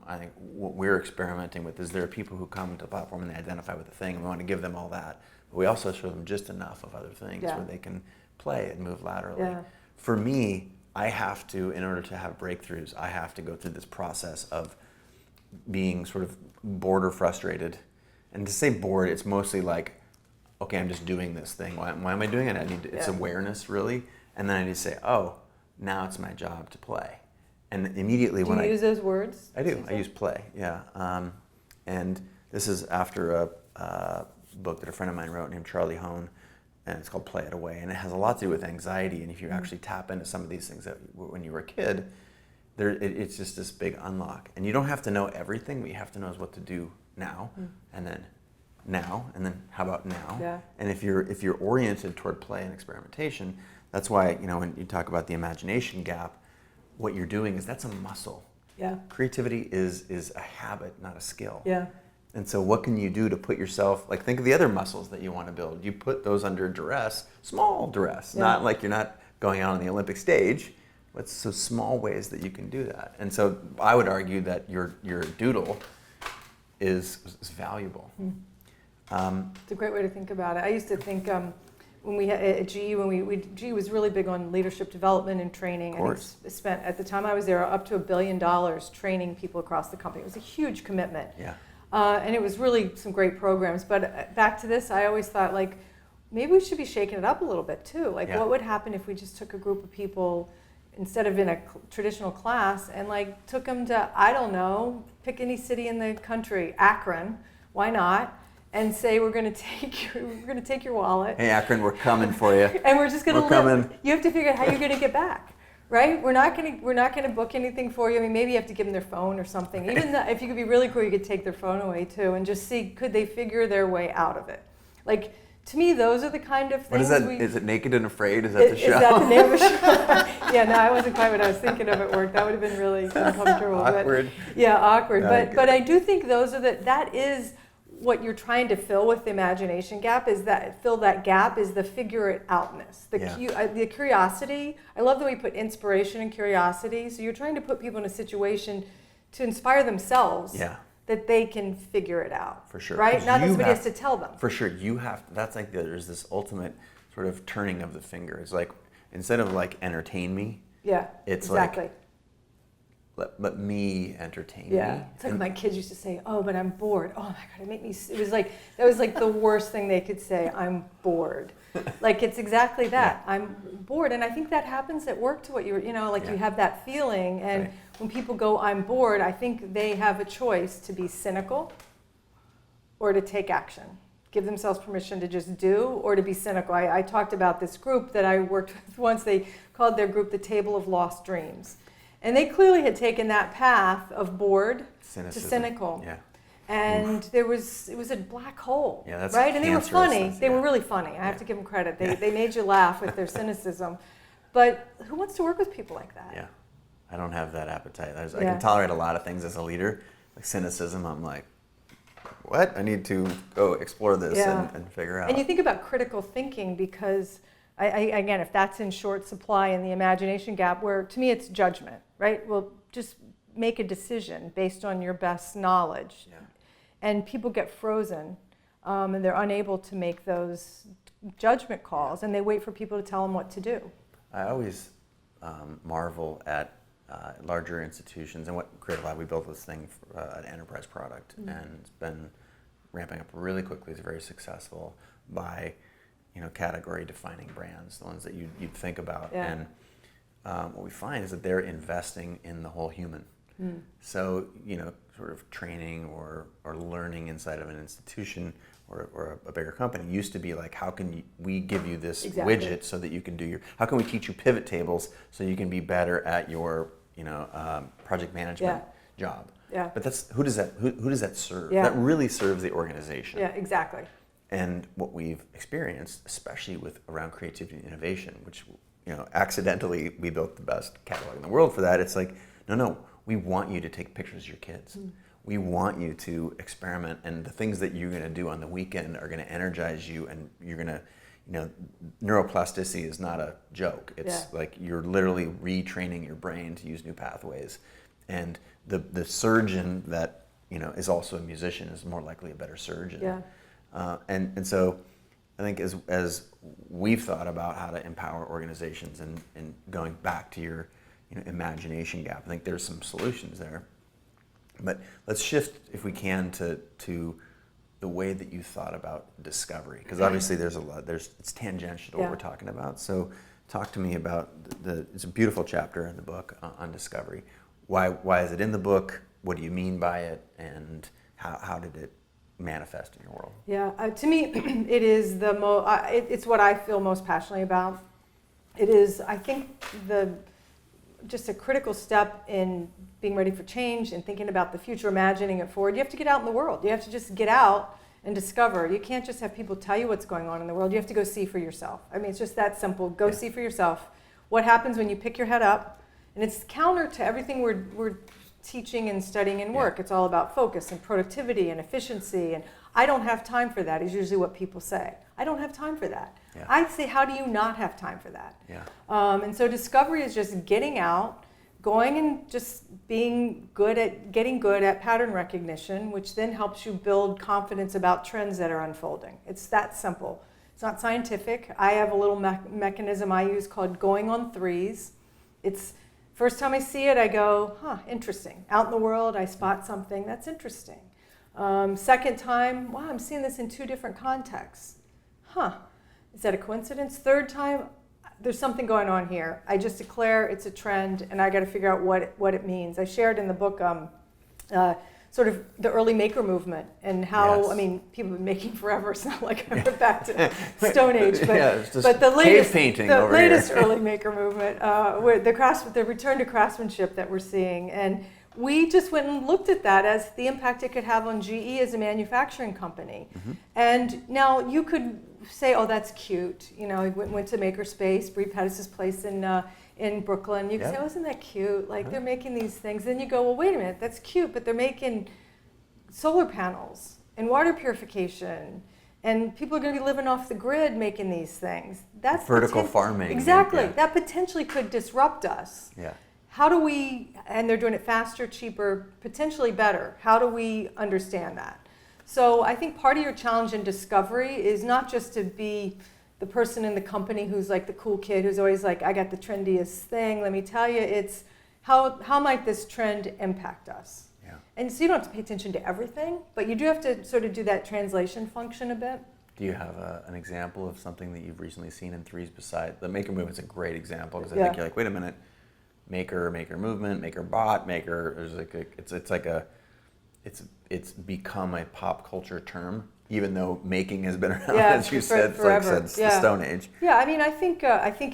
I think what we're experimenting with is there are people who come to the platform and they identify with the thing, and we want to give them all that, but we also show them just enough of other things where they can play and move laterally. Yeah. For me, I have to, in order to have breakthroughs, I have to go through this process of being sort of bored or frustrated. And to say bored, it's mostly okay, I'm just doing this thing. Why am I doing it? It's awareness, really. And then I need to say, oh, now it's my job to play. And immediately when I use those words? I do. I use play, and this is after a book that a friend of mine wrote named Charlie Hone, and it's called Play It Away. And it has a lot to do with anxiety. And if you actually tap into some of these things that when you were a kid, it's just this big unlock. And you don't have to know everything. What you have to know is what to do now, and then now, and then how about now? Yeah. And if you're oriented toward play and experimentation, that's why, when you talk about the imagination gap, what you're doing is that's a muscle. Yeah. Creativity is a habit, not a skill. Yeah. And so what can you do to put yourself, like think of the other muscles that you want to build. You put those under duress, small duress, not like you're not going out on the Olympic stage. What's so small ways that you can do that? And so I would argue that your doodle is valuable. It's a great way to think about it. I used to think when we had at GE, GE was really big on leadership development and training. Of course. And spent, at the time I was there, up to $1 billion training people across the company. It was a huge commitment. Yeah. And it was really some great programs. But back to this, I always thought, like, maybe we should be shaking it up a little bit too. Like, what would happen if we just took a group of people, instead of in a traditional class, and like took them to, I don't know, pick any city in the country, Akron, why not? And say, we're going to take your wallet. Hey Akron, we're coming for you. And we're just going to live. Coming. You have to figure out how you're going to get back, right? We're not going to book anything for you. I mean, maybe you have to give them their phone or something. Even if you could be really cool, you could take their phone away too, and just see, could they figure their way out of it? Like, to me, those are the kind of things. What is that? Is it Naked and Afraid? Is that the show? Is that the name of the show? Yeah, no, I wasn't quite what I was thinking of at work. That would have been really uncomfortable. Awkward. But, yeah, awkward. No, But I do think those are that is what you're trying to fill with the imagination gap, is that fill that gap is the figure it outness, the curiosity. I love the way you put inspiration and curiosity. So you're trying to put people in a situation to inspire themselves. Yeah. That they can figure it out. For sure. Right? Not that somebody has to tell them. For sure. That's like there's this ultimate sort of turning of the finger. It's like, instead of like entertain me. Yeah. It's exactly. like, let me entertain me. Yeah. It's like my kids used to say, oh, but I'm bored. Oh my God, it made me, that was like the worst thing they could say, I'm bored. Like, it's exactly that. Yeah. I'm bored. And I think that happens at work to what you have that feeling. And when people go, I'm bored, I think they have a choice to be cynical or to take action. Give themselves permission to just do, or to be cynical. I talked about this group that I worked with once. They called their group the Table of Lost Dreams. And they clearly had taken that path of bored to cynical. Yeah. And it was a black hole, yeah, that's right? And they were funny. They were really funny. I have Yeah. to give them credit. They made you laugh with their cynicism. But who wants to work with people like that? Yeah, I don't have that appetite. I can tolerate a lot of things as a leader. Like cynicism, I'm like, what? I need to go explore this and figure out. And you think about critical thinking, because again, if that's in short supply in the imagination gap, where to me it's judgment, right? Well, just make a decision based on your best knowledge. Yeah. And people get frozen, and they're unable to make those judgment calls, and they wait for people to tell them what to do. I always marvel at larger institutions, and what Creative Lab, we built this thing, an enterprise product, and it's been ramping up really quickly. It's very successful by category defining brands, the ones that you'd think about. Yeah. And what we find is that they're investing in the whole human. So, sort of training or learning inside of an institution or a bigger company used to be like, how can we give you this widget so that you can do how can we teach you pivot tables so you can be better at your, project management job? Yeah. But who does that serve? Yeah. That really serves the organization. Yeah, exactly. And what we've experienced, especially around creativity and innovation, which, accidentally we built the best catalog in the world for that. It's like, no, we want you to take pictures of your kids. We want you to experiment, and the things that you're going to do on the weekend are going to energize you, and you're going to, neuroplasticity is not a joke. It's like you're literally retraining your brain to use new pathways. And the surgeon that, is also a musician is more likely a better surgeon. Yeah. And so I think as we've thought about how to empower organizations and going back to your imagination gap, I think there's some solutions there. But let's shift, if we can, to the way that you thought about discovery, because obviously it's tangential to what we're talking about. So talk to me about it's a beautiful chapter in the book on discovery. Why is it in the book? What do you mean by it? And how did it manifest in your world? Yeah, to me, it is it's what I feel most passionately about. It is, I think, just a critical step in being ready for change and thinking about the future, imagining it forward, you have to get out in the world. You have to just get out and discover. You can't just have people tell you what's going on in the world. You have to go see for yourself. I mean, it's just that simple. Go see for yourself. What happens when you pick your head up? And it's counter to everything we're teaching and studying in work. It's all about focus and productivity and efficiency. And I don't have time for that is usually what people say. I don't have time for that. Yeah. I say, how do you not have time for that? Yeah. And so discovery is just getting out, going and just getting good at pattern recognition, which then helps you build confidence about trends that are unfolding. It's that simple. It's not scientific. I have a little mechanism I use called going on threes. It's first time I see it, I go, interesting. Out in the world, I spot something, that's interesting. Second time, wow, I'm seeing this in 2 different contexts. Is that a coincidence? Third time, there's something going on here. I just declare it's a trend, and I got to figure out what it means. I shared in the book sort of the early maker movement and how, I mean, people have been making forever. It's not like I went back to Stone Age, but the latest early maker movement, the return to craftsmanship that we're seeing. And we just went and looked at that as the impact it could have on GE as a manufacturing company. And now you could say, oh, that's cute. You know, we went to Makerspace, Brie Pettis' place in Brooklyn. You can say, oh, isn't that cute? Like, they're making these things. Then you go, well, wait a minute, that's cute, but they're making solar panels and water purification, and people are going to be living off the grid making these things. That's vertical farming. Exactly. That potentially could disrupt us. Yeah. How do we, and they're doing it faster, cheaper, potentially better. How do we understand that? So I think part of your challenge in discovery is not just to be the person in the company who's like the cool kid who's always like, I got the trendiest thing. Let me tell you, it's how might this trend impact us? Yeah. And so you don't have to pay attention to everything, but you do have to sort of do that translation function a bit. Do you have an example of something that you've recently seen in threes beside the maker movement's a great example because I think you're like, wait a minute, maker movement, maker bot, maker. There's like it's become a pop culture term, even though making has been around, as you said, forever. Since the Stone Age. Yeah, I mean, I think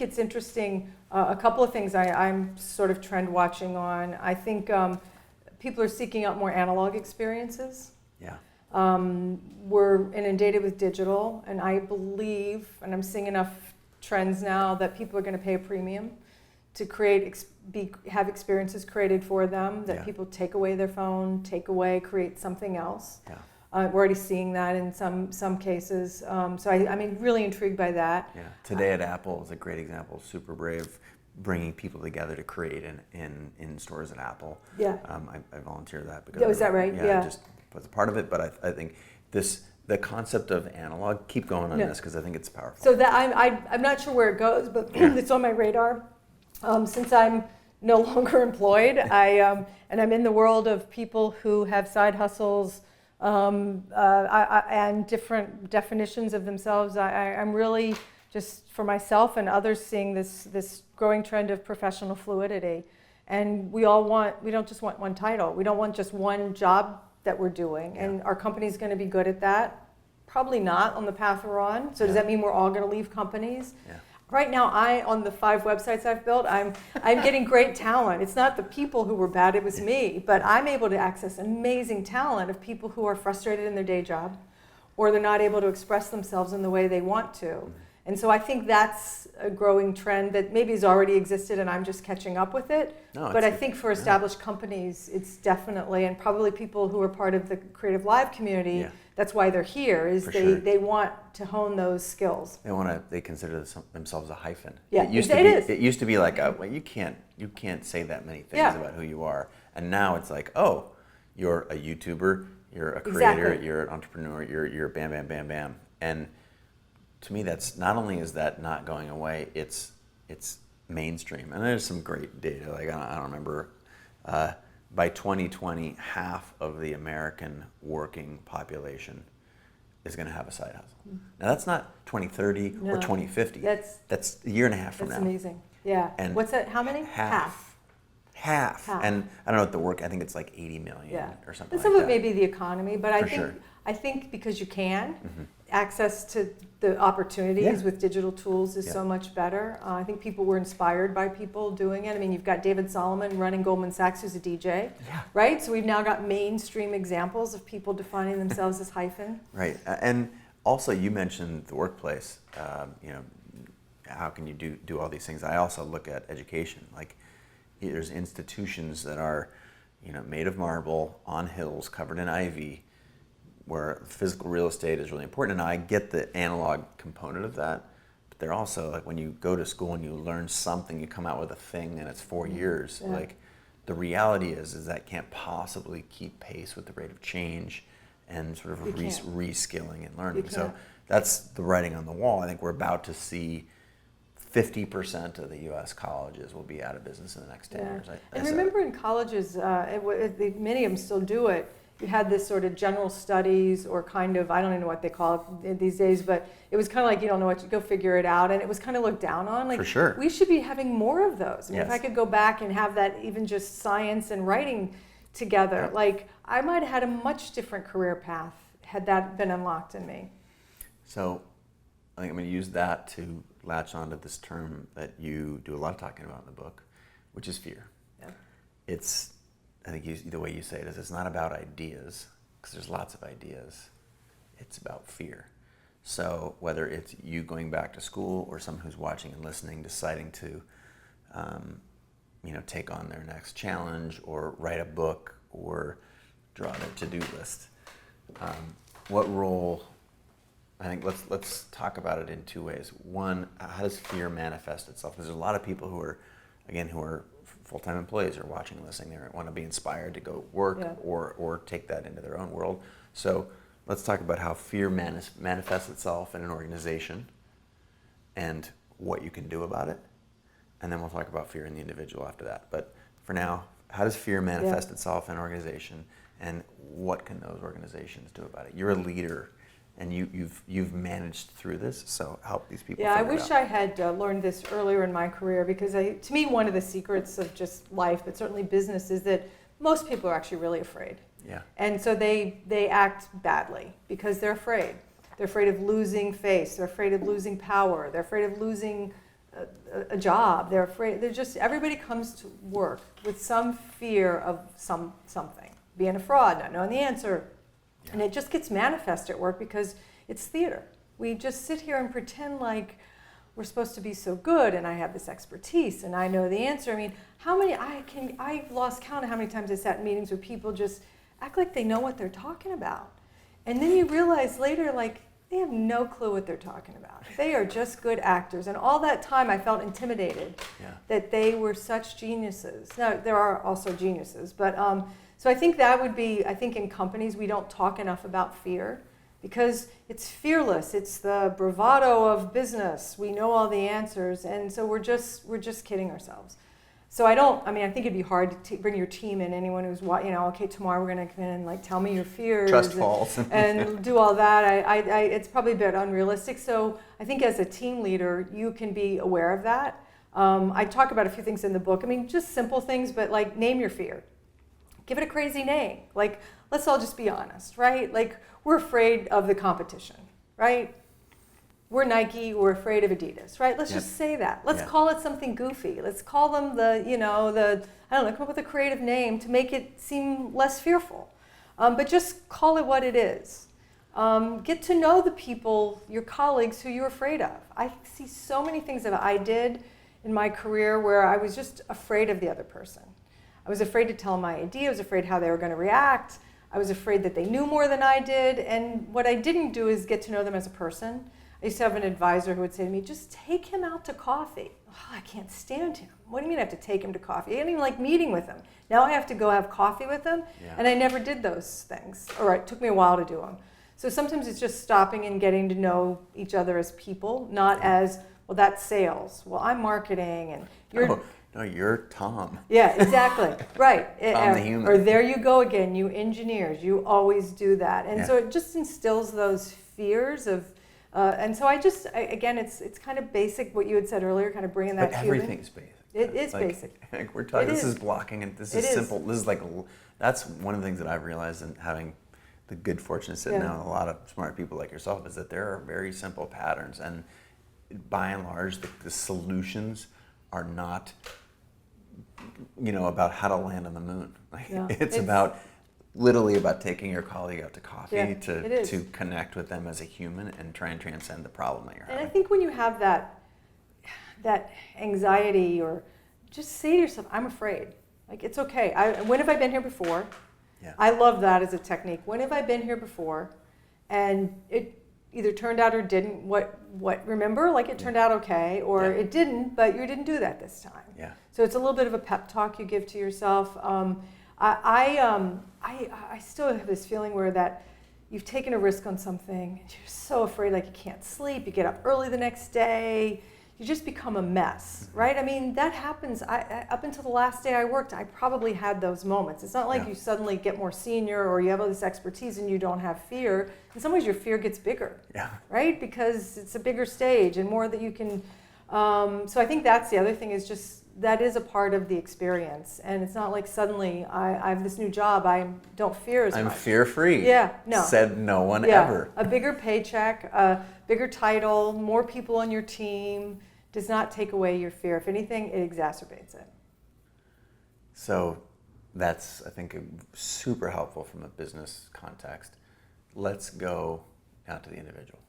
it's interesting. A couple of things I'm sort of trend watching on. I think people are seeking out more analog experiences. Yeah. We're inundated with digital, and I believe, and I'm seeing enough trends now that people are going to pay a premium to have experiences created for them, that people take away their phone, create something else. Yeah. We're already seeing that in some cases. So I mean, really intrigued by that. Yeah. Today at Apple is a great example. Super brave, bringing people together to create in stores at Apple. Yeah. I volunteer that because. Was that right? Yeah. Just was a part of it, but I think the concept of analog. Keep going on this because I think it's powerful. So that I'm not sure where it goes, but it's on my radar. Since I'm no longer employed, and I'm in the world of people who have side hustles and different definitions of themselves. I'm really just for myself and others seeing this growing trend of professional fluidity, and we don't just want one title. We don't want just one job that we're doing, and our company's going to be good at that. Probably not on the path we're on. So does that mean we're all going to leave companies? Yeah. Right now, on the 5 websites I've built, I'm getting great talent. It's not the people who were bad, it was me. But I'm able to access amazing talent of people who are frustrated in their day job, or they're not able to express themselves in the way they want to. And so I think that's a growing trend that maybe has already existed and I'm just catching up with it. But I think for established companies, it's definitely, and probably people who are part of the Creative Live community, that's why they're here, is they want to hone those skills. They consider themselves a hyphen. Yeah, it used to be like, well, you can't say that many things about who you are. And now it's like, oh, you're a YouTuber, you're a creator, you're an entrepreneur, you're bam, bam, bam, bam. And to me, that's not only is that not going away, it's mainstream. And there's some great data. Like I don't remember, by 2020, half of the American working population is going to have a side hustle. Now that's not 2030 or 2050. That's a year and a half from now. That's amazing. Yeah. And what's that? How many? Half Half. Half. And I don't know what the work, I think it's like 80 million Yeah. or something And some like of it may be the economy, but For I think because you can, Mhm. access to the opportunities Yeah. with digital tools is Yeah. so much better. I think people were inspired by people doing it. I mean, you've got David Solomon running Goldman Sachs, who's a DJ, Yeah. right? So we've now got mainstream examples of people defining themselves as hyphen. Right. And also you mentioned the workplace, you know, how can you do all these things? I also look at education. Like there's institutions that are, you know, made of marble, on hills, covered in ivy, where physical real estate is really important. And I get the analog component of that, but they're also like when you go to school and you learn something, you come out with a thing and it's 4 years. Yeah. Like the reality is that can't possibly keep pace with the rate of change and sort of You can't. reskilling and learning. You So can't. that's the writing on the wall. I think we're about to see 50% of the U.S. colleges will be out of business in the next 10 years. And remember in colleges, many of them still do it. You had this sort of general studies or kind of, I don't even know what they call it these days, but it was kind of like, you don't know what, you go figure it out. And it was kind of looked down on. Like, For sure. We should be having more of those. I mean, if Yes. I could go back and have that even just science and writing together, Yep. like I might have had a much different career path had that been unlocked in me. So I think I'm going to use that to latch onto this term that you do a lot of talking about in the book, which is fear. Yeah. It's, I think the way you say it is, it's not about ideas, because there's lots of ideas. It's about fear. So whether it's you going back to school or someone who's watching and listening, deciding to, you know, take on their next challenge or write a book or draw their to-do list, what role? I think let's talk about it in two ways. One, how does fear manifest itself? Because there's a lot of people who are full-time employees or watching and listening. They want to be inspired to go work Yeah. or take that into their own world. So let's talk about how fear manifests itself in an organization and what you can do about it. And then we'll talk about fear in the individual after that. But for now, how does fear manifest itself in an organization, and what can those organizations do about it? You're a leader, and you've managed through this, so help these people. Yeah, I figure it wish out. I had learned this earlier in my career, because to me, one of the secrets of just life, but certainly business, is that most people are actually really afraid. Yeah. And so they act badly because they're afraid. They're afraid of losing face. They're afraid of losing power. They're afraid of losing a job. They're afraid. Everybody comes to work with some fear of something, being a fraud, not knowing the answer. Yeah. And it just gets manifest at work because it's theater. We just sit here and pretend like we're supposed to be so good, and I have this expertise and I know the answer. I mean, I've lost count of how many times I sat in meetings where people just act like they know what they're talking about. And then you realize later, like, they have no clue what they're talking about. They are just good actors. And all that time I felt intimidated that they were such geniuses. Now, there are also geniuses, but so I think that would be, I think in companies we don't talk enough about fear because it's fearless. It's the bravado of business. We know all the answers, and so we're just kidding ourselves. So I think it'd be hard to bring your team in, anyone who's, okay, tomorrow we're going to come in and like tell me your fears. Trust falls. and do all that. It's probably a bit unrealistic. So I think as a team leader, you can be aware of that. I talk about a few things in the book. I mean, just simple things, but like name your fear. Give it a crazy name. Like, let's all just be honest, right? Like, we're afraid of the competition, right? We're Nike, we're afraid of Adidas, right? Let's just say that. Let's call it something goofy. Let's call them come up with a creative name to make it seem less fearful. But just call it what it is. Get to know the people, your colleagues who you're afraid of. I see so many things that I did in my career where I was just afraid of the other person. I was afraid to tell them my idea. I was afraid how they were going to react. I was afraid that they knew more than I did. And what I didn't do is get to know them as a person. I used to have an advisor who would say to me, just take him out to coffee. Oh, I can't stand him. What do you mean I have to take him to coffee? I didn't even like meeting with him. Now I have to go have coffee with him? Yeah. And I never did those things. Or it took me a while to do them. So sometimes it's just stopping and getting to know each other as people, not as, well, that's sales. Well, I'm marketing, and you're... No, you're Tom. Yeah, exactly. Right. Tom the human. Or there you go again, you engineers. You always do that. And so it just instills those fears of... and so again, it's kind of basic what you had said earlier, kind of bringing that But human. everything's basic. It is like, basic. Like we're talking. It This is. is blocking, and this It is is. simple. This is like that's one of the things that I've realized in having the good fortune of sitting down with a lot of smart people like yourself is that there are very simple patterns, and by and large, the solutions are not, about how to land on the moon. Like, it's about literally about taking your colleague out to coffee to connect with them as a human and try and transcend the problem that you're having. And I think when you have that anxiety, or just say to yourself, I'm afraid. Like, it's okay. When have I been here before? Yeah. I love that as a technique. When have I been here before? And it either turned out or didn't. Remember, like, it turned out okay, or it didn't, but you didn't do that this time. Yeah. So it's a little bit of a pep talk you give to yourself. I still have this feeling where that you've taken a risk on something, and you're so afraid, like you can't sleep, you get up early the next day, you just become a mess, right? I mean, that happens. Up until the last day I worked, I probably had those moments. It's not like you suddenly get more senior or you have all this expertise and you don't have fear. In some ways, your fear gets bigger, right? Because it's a bigger stage and more that you can. So I think that's the other thing, is just that is a part of the experience. And it's not like suddenly I have this new job, I don't fear as much. I'm fear-free. Yeah, no. Said no one ever. A bigger paycheck, a bigger title, more people on your team does not take away your fear. If anything, it exacerbates it. So that's, I think, super helpful from a business context. Let's go out to the individual.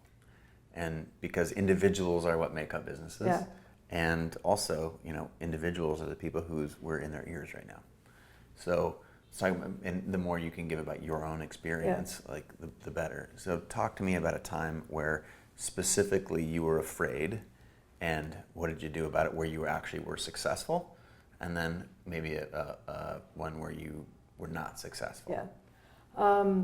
And because individuals are what make up businesses. Yeah. And also, individuals are the people we're in their ears right now. So, and the more you can give about your own experience, like the better. So talk to me about a time where specifically you were afraid, and what did you do about it, where you actually were successful, and then maybe one where you were not successful. Yeah.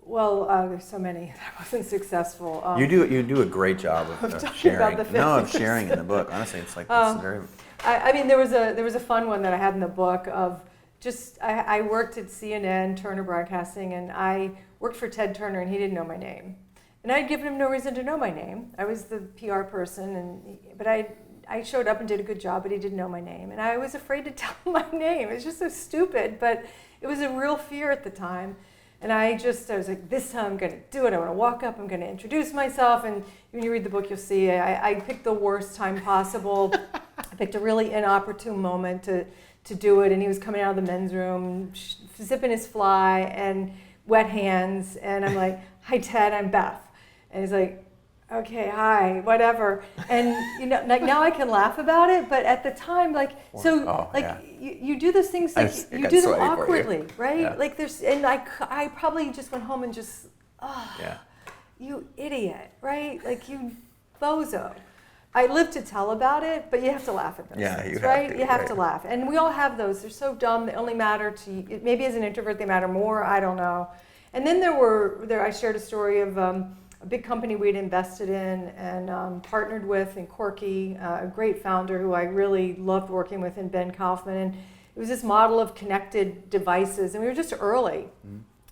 Well, there's so many that I wasn't successful. You do a great job of sharing. Of sharing in the book. Honestly, it's like it's very. I mean, there was a fun one that I had in the book of just I worked at CNN, Turner Broadcasting, and I worked for Ted Turner, and he didn't know my name, and I'd given him no reason to know my name. I was the PR person, but I showed up and did a good job, but he didn't know my name, and I was afraid to tell him my name. It was just so stupid, but it was a real fear at the time. And I was like, this time I'm going to do it. I want to walk up. I'm going to introduce myself. And when you read the book, you'll see I picked the worst time possible. I picked a really inopportune moment to do it. And he was coming out of the men's room, zipping his fly and wet hands. And I'm like, hi, Ted, I'm Beth. And he's like, okay, hi, whatever. And like now I can laugh about it, but at the time, you do those things, like you do them awkwardly, right? Yeah. Like I probably just went home and just, you idiot, right? Like, you bozo. I live to tell about it, but you have to laugh at those things, right? You have to laugh. And we all have those. They're so dumb, they only matter to you. Maybe as an introvert they matter more, I don't know. And then I shared a story of a big company we'd invested in and partnered with in Corky, a great founder who I really loved working with, in Ben Kaufman. And it was this model of connected devices, and we were just early.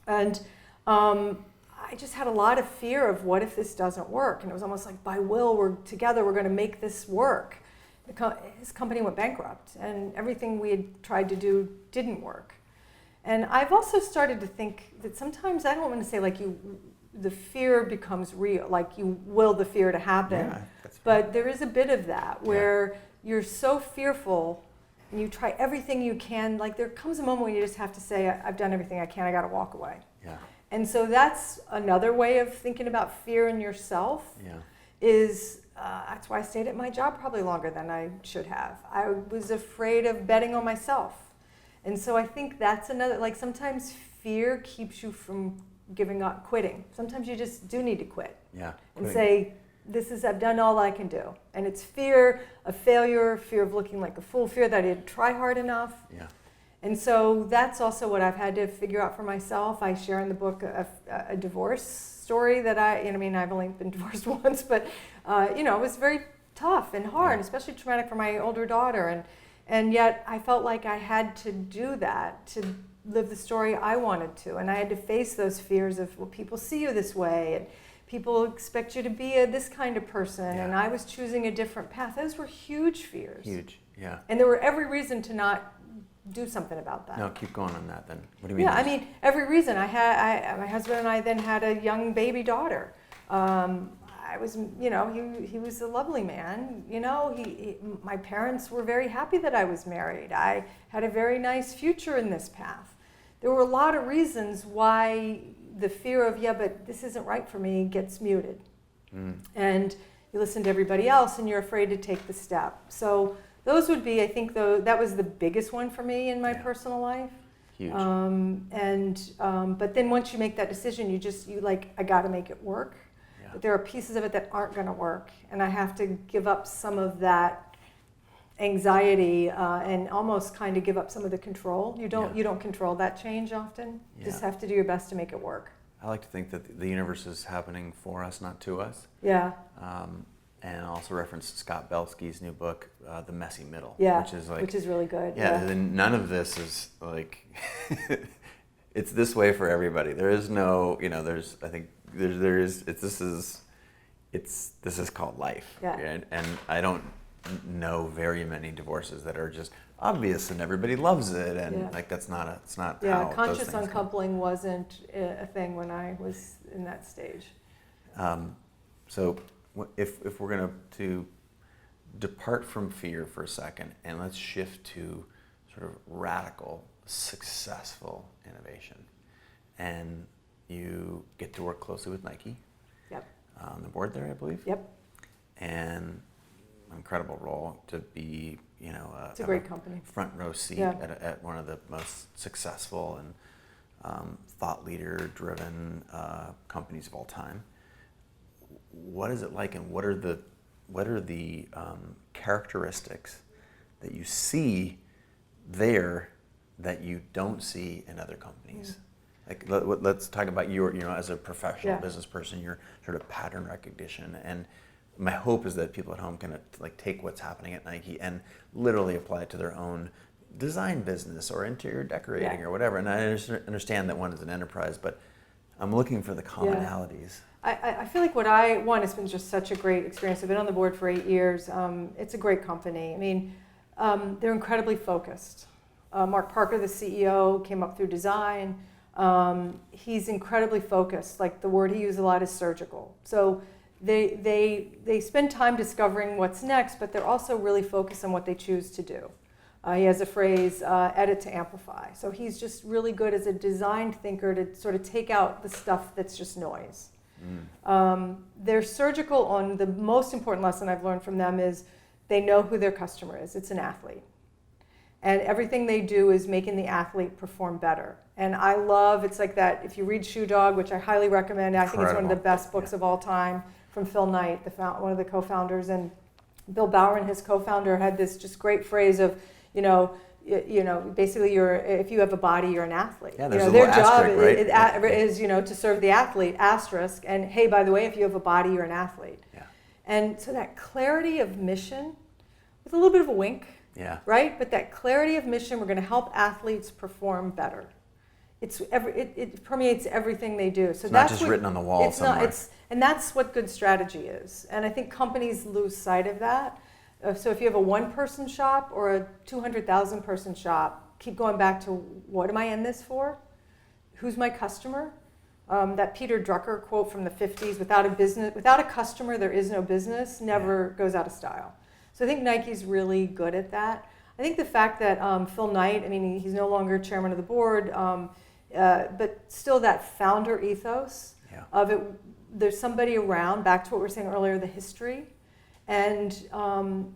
And I just had a lot of fear of what if this doesn't work? And it was almost like, by will, we're together, we're going to make this work. His company went bankrupt, and everything we had tried to do didn't work. And I've also started to think that sometimes, I don't want to say like the fear becomes real, like you will the fear to happen, but there is a bit of that where you're so fearful and you try everything you can. Like, there comes a moment when you just have to say, I've done everything I can, I got to walk away. Yeah. And so that's another way of thinking about fear in yourself. That's why I stayed at my job probably longer than I should have. I was afraid of betting on myself. And so I think that's another, like, sometimes fear keeps you from giving up, quitting. Sometimes you just do need to quit. And say, I've done all I can do. And it's fear of failure, fear of looking like a fool, fear that I didn't try hard enough. And so that's also what I've had to figure out for myself. I share in the book a divorce story that I've only been divorced once, but it was very tough and hard, especially traumatic for my older daughter. And yet I felt like I had to do that to live the story I wanted to. And I had to face those fears of, well, people see you this way, and people expect you to be this kind of person. And I was choosing a different path. Those were huge fears. Huge. Yeah. And there were every reason to not do something about that. No, keep going on that then. What do you mean? Yeah, I mean, every reason. My husband and I then had a young baby daughter. I was, he was a lovely man. My parents were very happy that I was married. I had a very nice future in this path. There were a lot of reasons why the fear of, but this isn't right for me, gets muted. And you listen to everybody else and you're afraid to take the step. So those would be, I think, that was the biggest one for me in my personal life. Huge. But then once you make that decision, I got to make it work. Yeah. But there are pieces of it that aren't going to work, and I have to give up some of that anxiety and almost kind of give up some of the control. You don't control that change often. You just have to do your best to make it work. I like to think that the universe is happening for us, not to us. Yeah. And I also referenced Scott Belsky's new book, The Messy Middle. Yeah, which is really good. Yeah, and none of this is like, it's this way for everybody. There is no, this is called life. Yeah. And I don't know very many divorces that are just obvious and everybody loves it, and it's not how conscious uncoupling wasn't a thing when I was in that stage. So if we're going to depart from fear for a second, and let's shift to sort of radical, successful innovation, and you get to work closely with Nike. Yep. On the board there, I believe. Yep. And an incredible role to be, it's a great company. Front row seat at one of the most successful and thought leader driven companies of all time. What is it like, and what are the characteristics that you see there that you don't see in other companies? Like, let's talk about your, as a professional business person, your sort of pattern recognition. And my hope is that people at home can take what's happening at Nike and literally apply it to their own design business or interior decorating or whatever. And I understand that one is an enterprise, but I'm looking for the commonalities. I feel like it's been just such a great experience. I've been on the board for 8 years. It's a great company. I mean, they're incredibly focused. Mark Parker, the CEO, came up through design. He's incredibly focused. Like, the word he used a lot is surgical. So they spend time discovering what's next, but they're also really focused on what they choose to do. He has a phrase, edit to amplify. So he's just really good as a design thinker to sort of take out the stuff that's just noise. They're surgical on the most important lesson I've learned from them is they know who their customer is. It's an athlete. And everything they do is making the athlete perform better. And I love, it's like that, if you read Shoe Dog, which I highly recommend, I think it's one of the best books of all time, from Phil Knight, one of the co-founders. And Bill Bowerman, his co-founder, had this just great phrase of, basically if you have a body, you're an athlete. Yeah, there's their a job right? is to serve the athlete, asterisk, and hey, by the way, if you have a body, you're an athlete. Yeah. And so that clarity of mission, with a little bit of a wink, right? But that clarity of mission, we're going to help athletes perform better. It permeates everything they do. So it's not just written on the wall somewhere. And that's what good strategy is. And I think companies lose sight of that. So if you have a one-person shop or a 200,000 person shop, keep going back to, what am I in this for? Who's my customer? That Peter Drucker quote from the 50s, without a customer, there is no business, never goes out of style. So I think Nike's really good at that. I think the fact that Phil Knight, he's no longer chairman of the board, but still that founder ethos of it, there's somebody around, back to what we were saying earlier, the history. And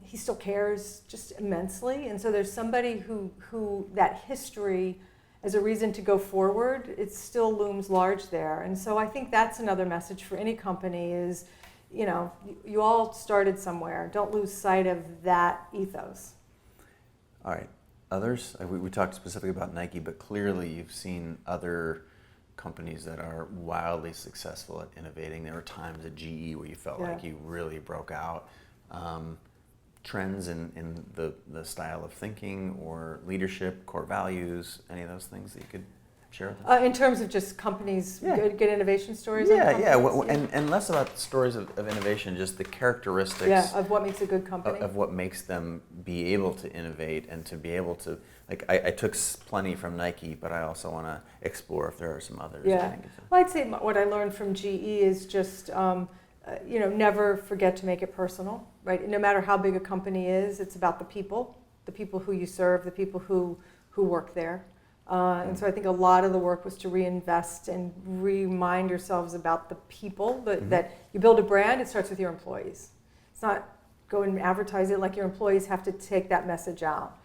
he still cares just immensely. And so there's somebody who that history as a reason to go forward, it still looms large there. And so I think that's another message for any company is, you all started somewhere. Don't lose sight of that ethos. All right. Others? We talked specifically about Nike, but clearly you've seen other companies that are wildly successful at innovating. There were times at GE where you felt like you really broke out. Trends in the style of thinking or leadership, core values, any of those things that you could share with us? In terms of just companies, Yeah. good innovation stories? Yeah, on yeah, companies? and less about stories of innovation, just the characteristics Yeah, of what makes a good company. of what makes them be able to innovate and to be able to, like, I took plenty from Nike, but I also want to explore if there are some others. Yeah. Well, I'd say what I learned from GE is just, never forget to make it personal, right? No matter how big a company is, it's about the people who you serve, the people who work there. And so I think a lot of the work was to reinvest and remind yourselves about the people, that you build a brand, it starts with your employees. It's not go and advertise it, like your employees have to take that message out.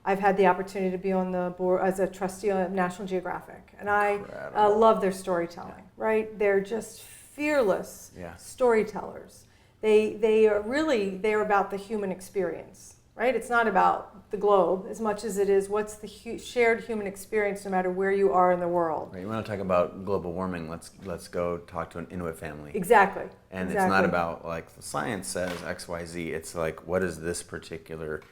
I've had the opportunity to be on the board as a trustee of National Geographic, and I love their storytelling, right? They're just fearless storytellers. They're about the human experience. Right? It's not about the globe as much as it is what's the shared human experience no matter where you are in the world. Right. You want to talk about global warming, let's go talk to an Inuit family. Exactly. And it's not about, like, the science says X, Y, Z. It's like, what is this particular,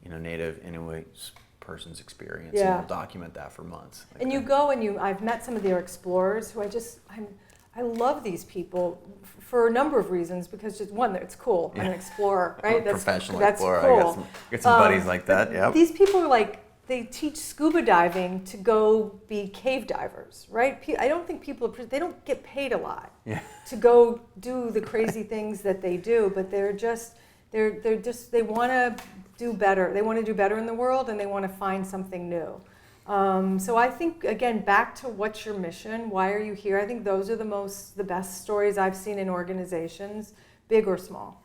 Native Inuit person's experience? Yeah. And we'll document that for months. Like and you go and I've met some of their explorers who I love these people for a number of reasons, because just one, it's cool. I'm an explorer, right? Professional that's explorer. Cool. I got some buddies like that. Yeah. These people are they teach scuba diving to go be cave divers, right? I don't think they don't get paid a lot to go do the crazy things that they do, but they want to do better. They want to do better in the world, and they want to find something new. So I think, again, back to what's your mission? Why are you here? I think those are the best stories I've seen in organizations, big or small.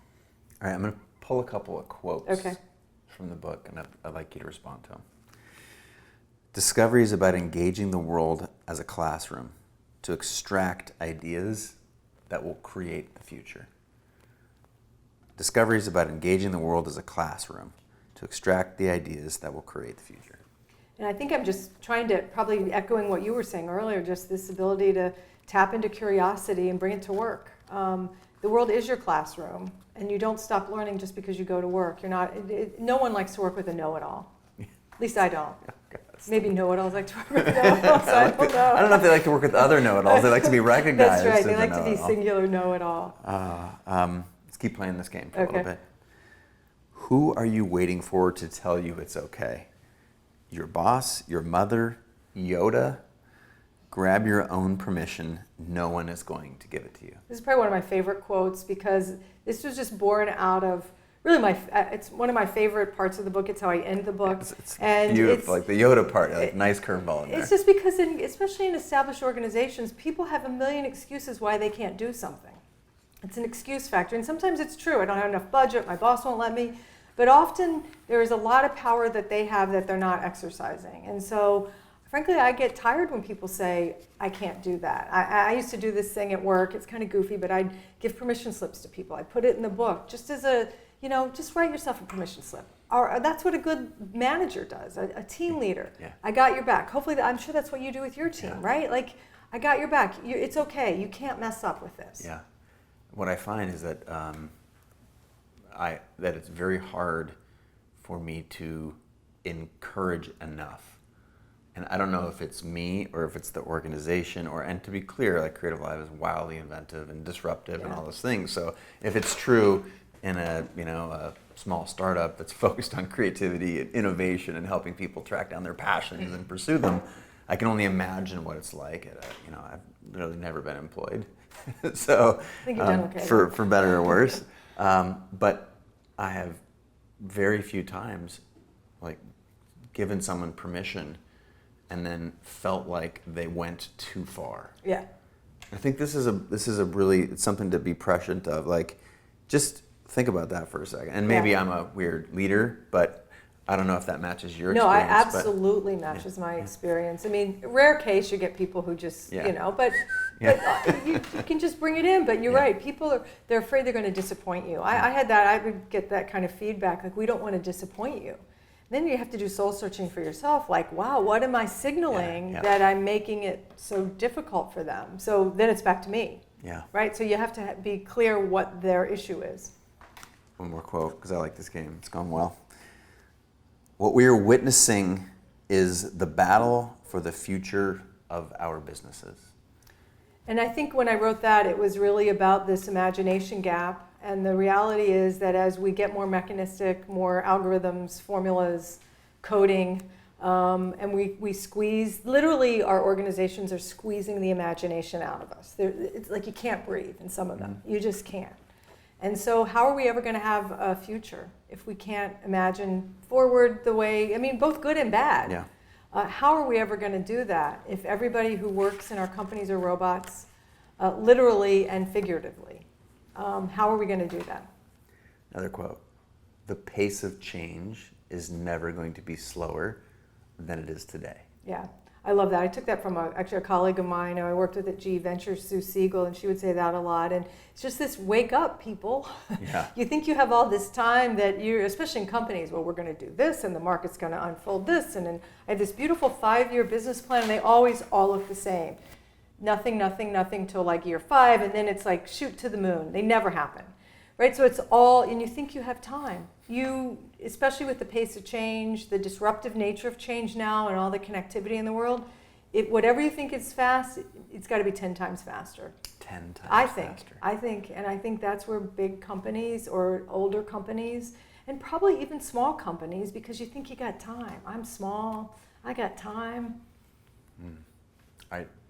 All right, I'm going to pull a couple of quotes Okay. from the book, and I'd like you to respond to them. Discovery is about engaging the world as a classroom to extract ideas that will create the future. Discovery is about engaging the world as a classroom to extract the ideas that will create the future. And I think I'm just trying to, probably echoing what you were saying earlier, just this ability to tap into curiosity and bring it to work. The world is your classroom, and you don't stop learning just because you go to work. No one likes to work with a know-it-all. At least I don't. Maybe know-it-alls like to work with know-it-alls. I don't know. I don't know if they like to work with other know-it-alls. They like to be recognized. That's right. as They a like to be know-it-all. singular know-it-all. Let's keep playing this game for a little bit. Who are you waiting for to tell you it's okay? Your boss, your mother, Yoda? Grab your own permission. No one is going to give it to you. This is probably one of my favorite quotes, because this was just born out of really it's one of my favorite parts of the book. It's how I end the book. It's beautiful, like the Yoda part, nice curveball in there. It's just because, especially in established organizations, people have a million excuses why they can't do something. It's an excuse factor, and sometimes it's true. I don't have enough budget, my boss won't let me. But often there is a lot of power that they have that they're not exercising. And so, frankly, I get tired when people say, I can't do that. I used to do this thing at work. It's kind of goofy, but I'd give permission slips to people. I put it in the book just as just write yourself a permission slip. Or that's what a good manager does, a team leader. Yeah. I got your back. Hopefully, I'm sure that's what you do with your team, right? Like, I got your back. It's okay. You can't mess up with this. Yeah. What I find is that that it's very hard for me to encourage enough. And I don't know if it's me or if it's the organization, and to be clear, like, Creative Live is wildly inventive and disruptive and all those things. So if it's true in a small startup that's focused on creativity and innovation and helping people track down their passions and pursue them, I can only imagine what it's like I've literally never been employed. So I think you've done okay. For better or worse. But I have very few times, like, given someone permission and then felt like they went too far. Yeah. I think this is it's something to be prescient of. Like, just think about that for a second. And maybe I'm a weird leader, but I don't know if that matches your No, experience. it absolutely matches my experience. I mean, rare case you get people who just, but you can just bring it in. But you're right. People they're afraid they're going to disappoint you. I had that. I would get that kind of feedback. Like, we don't want to disappoint you. Then you have to do soul searching for yourself. Like, wow, what am I signaling that I'm making it so difficult for them? So then it's back to me. Yeah. Right. So you have to be clear what their issue is. One more quote, because I like this game. It's gone well. What we are witnessing is the battle for the future of our businesses. And I think when I wrote that, it was really about this imagination gap. And the reality is that as we get more mechanistic, more algorithms, formulas, coding, and we squeeze, literally our organizations are squeezing the imagination out of us. It's like you can't breathe in some of them. You just can't. And so how are we ever going to have a future if we can't imagine forward the way, I mean, both good and bad. Yeah. How are we ever going to do that if everybody who works in our companies are robots, literally and figuratively? How are we going to do that? Another quote: "The pace of change is never going to be slower than it is today." Yeah, I love that. I took that from actually a colleague of mine who I worked with at GE Ventures, Sue Siegel, and she would say that a lot. And it's just this, wake up, people. Yeah. You think you have all this time that you're, especially in companies, well, we're going to do this, and the market's going to unfold this. And then I had this beautiful 5-year business plan, and they always all look the same. Nothing, nothing, nothing till like year 5, and then it's like shoot to the moon. They never happen, right? So it's all, and you think you have time. You, especially with the pace of change, the disruptive nature of change now, and all the connectivity in the world, whatever you think is fast, it's got to be 10 times faster. 10 times faster. I think that's where big companies or older companies, and probably even small companies, because you think you got time. I'm small, I got time.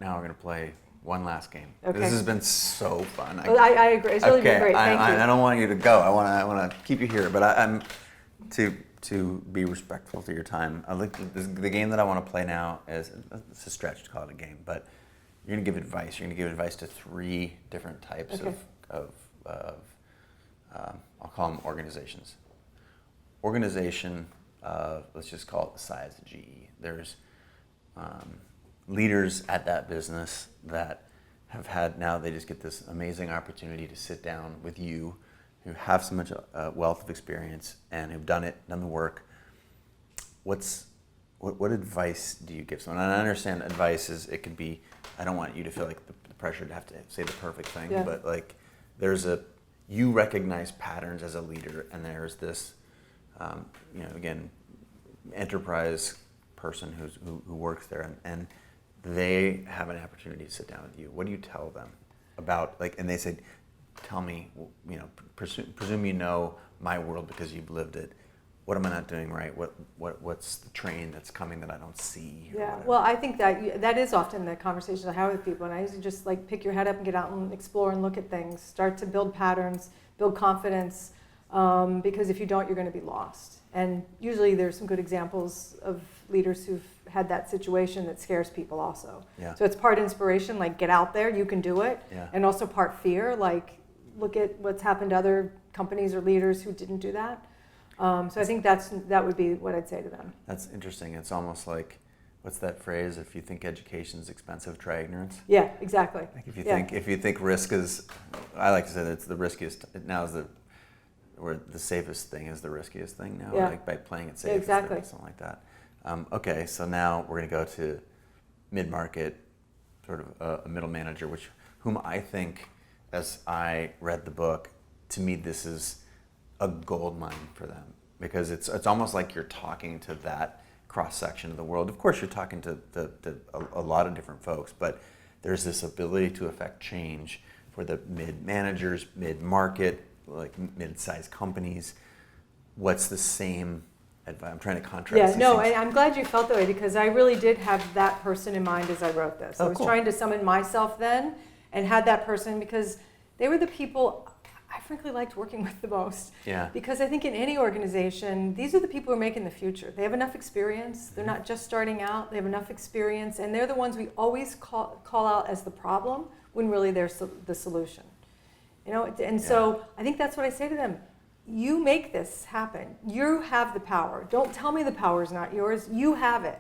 Now we're going to play one last game. Okay. This has been so fun. I agree. It's really been great. Thank you. I don't want you to go. I want to keep you here, but I'm to be respectful to your time. The game that I want to play now is, it's a stretch to call it a game, but you're going to give advice. You're going to give advice to 3 different types of I'll call them organizations. Organization, let's just call it the size of GE. There's leaders at that business that have had, now they just get this amazing opportunity to sit down with you, who have so much wealth of experience and who've done the work. What advice do you give someone? And I understand advice is, it could be, I don't want you to feel like the pressure to have to say the perfect thing, but like you recognize patterns as a leader, and there's this, again, enterprise person who works there, and they have an opportunity to sit down with you. What do you tell them about, and they say, tell me, presume you know my world because you've lived it. What am I not doing right? What's the train that's coming that I don't see? Yeah, well, I think that is often the conversations I have with people, and I usually just pick your head up and get out and explore and look at things, start to build patterns, build confidence, because if you don't, you're going to be lost. And usually there's some good examples of leaders who've had that situation that scares people also. Yeah. So it's part inspiration, get out there, you can do it, yeah. And also part fear, look at what's happened to other companies or leaders who didn't do that. So I think that would be what I'd say to them. That's interesting. It's almost like, what's that phrase? If you think education is expensive, try ignorance. Yeah, exactly. If you think risk is, I like to say that it's the riskiest. Now is where the safest thing is the riskiest thing now. By playing it safe. Exactly. Something like that. Okay, so now we're going to go to mid-market, sort of a middle manager, whom I think, as I read the book, to me this is a gold mine for them, because it's almost like you're talking to that cross section of the world. Of course, you're talking to a lot of different folks, but there's this ability to affect change for the mid managers, mid-market, mid-sized companies. What's the same advice? I'm trying to contrast. Yeah, no, I'm glad you felt that way, because I really did have that person in mind as I wrote this. I was trying to summon myself then and had that person, because they were the people I frankly liked working with the most. Yeah. Because I think in any organization, these are the people who are making the future. They have enough experience. They're not just starting out. They have enough experience, and they're the ones we always call out as the problem when really they're the solution. So I think that's what I say to them. You make this happen. You have the power. Don't tell me the power is not yours. You have it.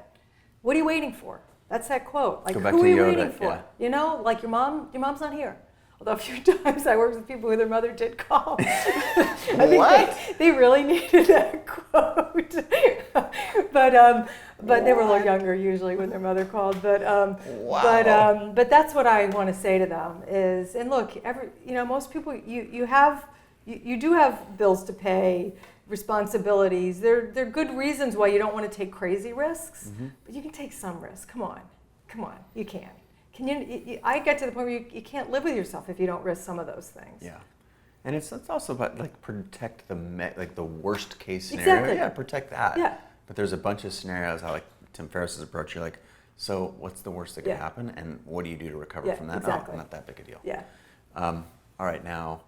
What are you waiting for? That's that quote. Go back who to are you Youre, waiting for? yeah. Your mom's not here. Although a few times I worked with people who their mother did call. I think they really needed that quote. But they were a little younger usually when their mother called. But that's what I want to say to them is, and look, most people you do have bills to pay. responsibilities. They're good reasons why you don't want to take crazy risks, but you can take some risks. Come on, you can. I get to the point where you can't live with yourself if you don't risk some of those things. Yeah. And it's also about like protect the worst case scenario. Exactly. Yeah, protect that. Yeah. But there's a bunch of scenarios how like Tim Ferriss's approach. You're like, so what's the worst that could happen, and what do you do to recover from that? Exactly. Oh, not that big a deal. Yeah. All right, now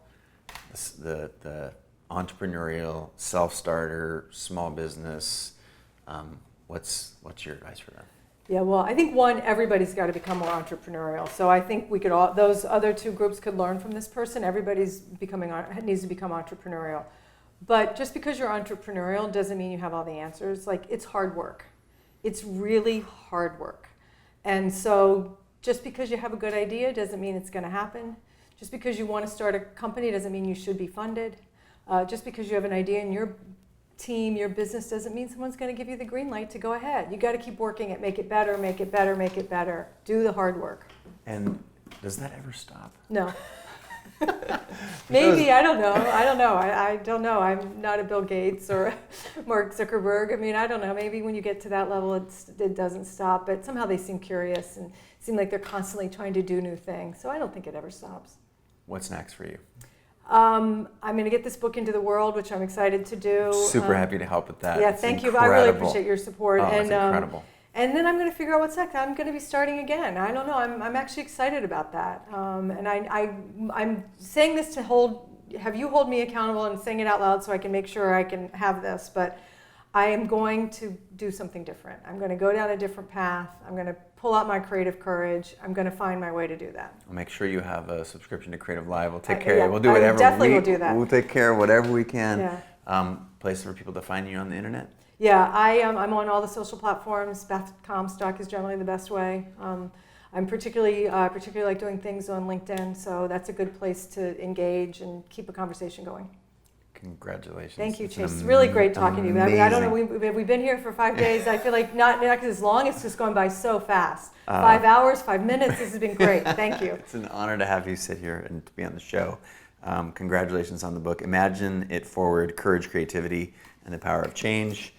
the entrepreneurial, self-starter, small business. What's your advice for them? Yeah, well, I think everybody's got to become more entrepreneurial. So I think we could those other two groups could learn from this person. Everybody's needs to become entrepreneurial. But just because you're entrepreneurial doesn't mean you have all the answers. Like, it's hard work. It's really hard work. And so just because you have a good idea doesn't mean it's going to happen. Just because you want to start a company doesn't mean you should be funded. Just because you have an idea in your team, your business, doesn't mean someone's going to give you the green light to go ahead. You got to keep working it, make it better, make it better, make it better. Do the hard work. And does that ever stop? No. Maybe, I don't know. I don't know. I'm not a Bill Gates or Mark Zuckerberg. I mean, I don't know. Maybe when you get to that level, it doesn't stop. But somehow they seem curious and seem like they're constantly trying to do new things. So I don't think it ever stops. What's next for you? I'm going to get this book into the world, which I'm excited to do. Super happy to help with that. Yeah, it's thank incredible. you. I really appreciate your support. Oh, it's incredible. And then I'm going to figure out what's next. I'm going to be starting again. I don't know. I'm actually excited about that. And I'm saying this to have you hold me accountable and saying it out loud so I can make sure I can have this. But I am going to do something different. I'm going to go down a different path. I'm going to pull out my creative courage. I'm going to find my way to do that. I'll make sure you have a subscription to Creative Live. We'll take care of it. We'll do whatever. Definitely will do that. We'll take care of whatever we can. Yeah. Place for people to find you on the internet? Yeah, I'm on all the social platforms. Beth Comstock is generally the best way. I'm particularly like doing things on LinkedIn, so that's a good place to engage and keep a conversation going. Congratulations. Thank you, Chase. It's really great talking to you. I mean, I don't know, we've been here for 5 days. I feel like not as long, it's just going by so fast. 5 hours, 5 minutes, this has been great. Thank you. It's an honor to have you sit here and to be on the show. Congratulations on the book. Imagine It Forward, Courage, Creativity, and the Power of Change.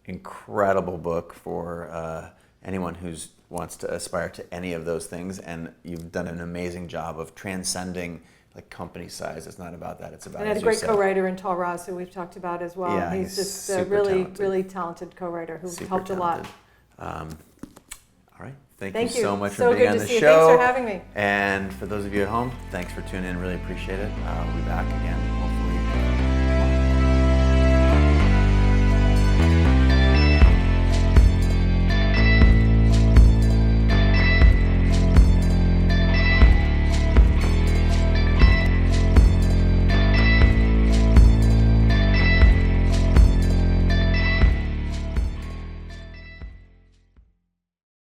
Incredible book for anyone who wants to aspire to any of those things, and you've done an amazing job of transcending like company size. It's not about that. It's about. And I had a great co-writer in Tal Raz, who we've talked about as well. Yeah, he's just a really talented co-writer who helped a lot. All right. Thank you so much so for being on good to the see you. show. Thanks for having me. And for those of you at home, thanks for tuning in. Really appreciate it. We'll be back again.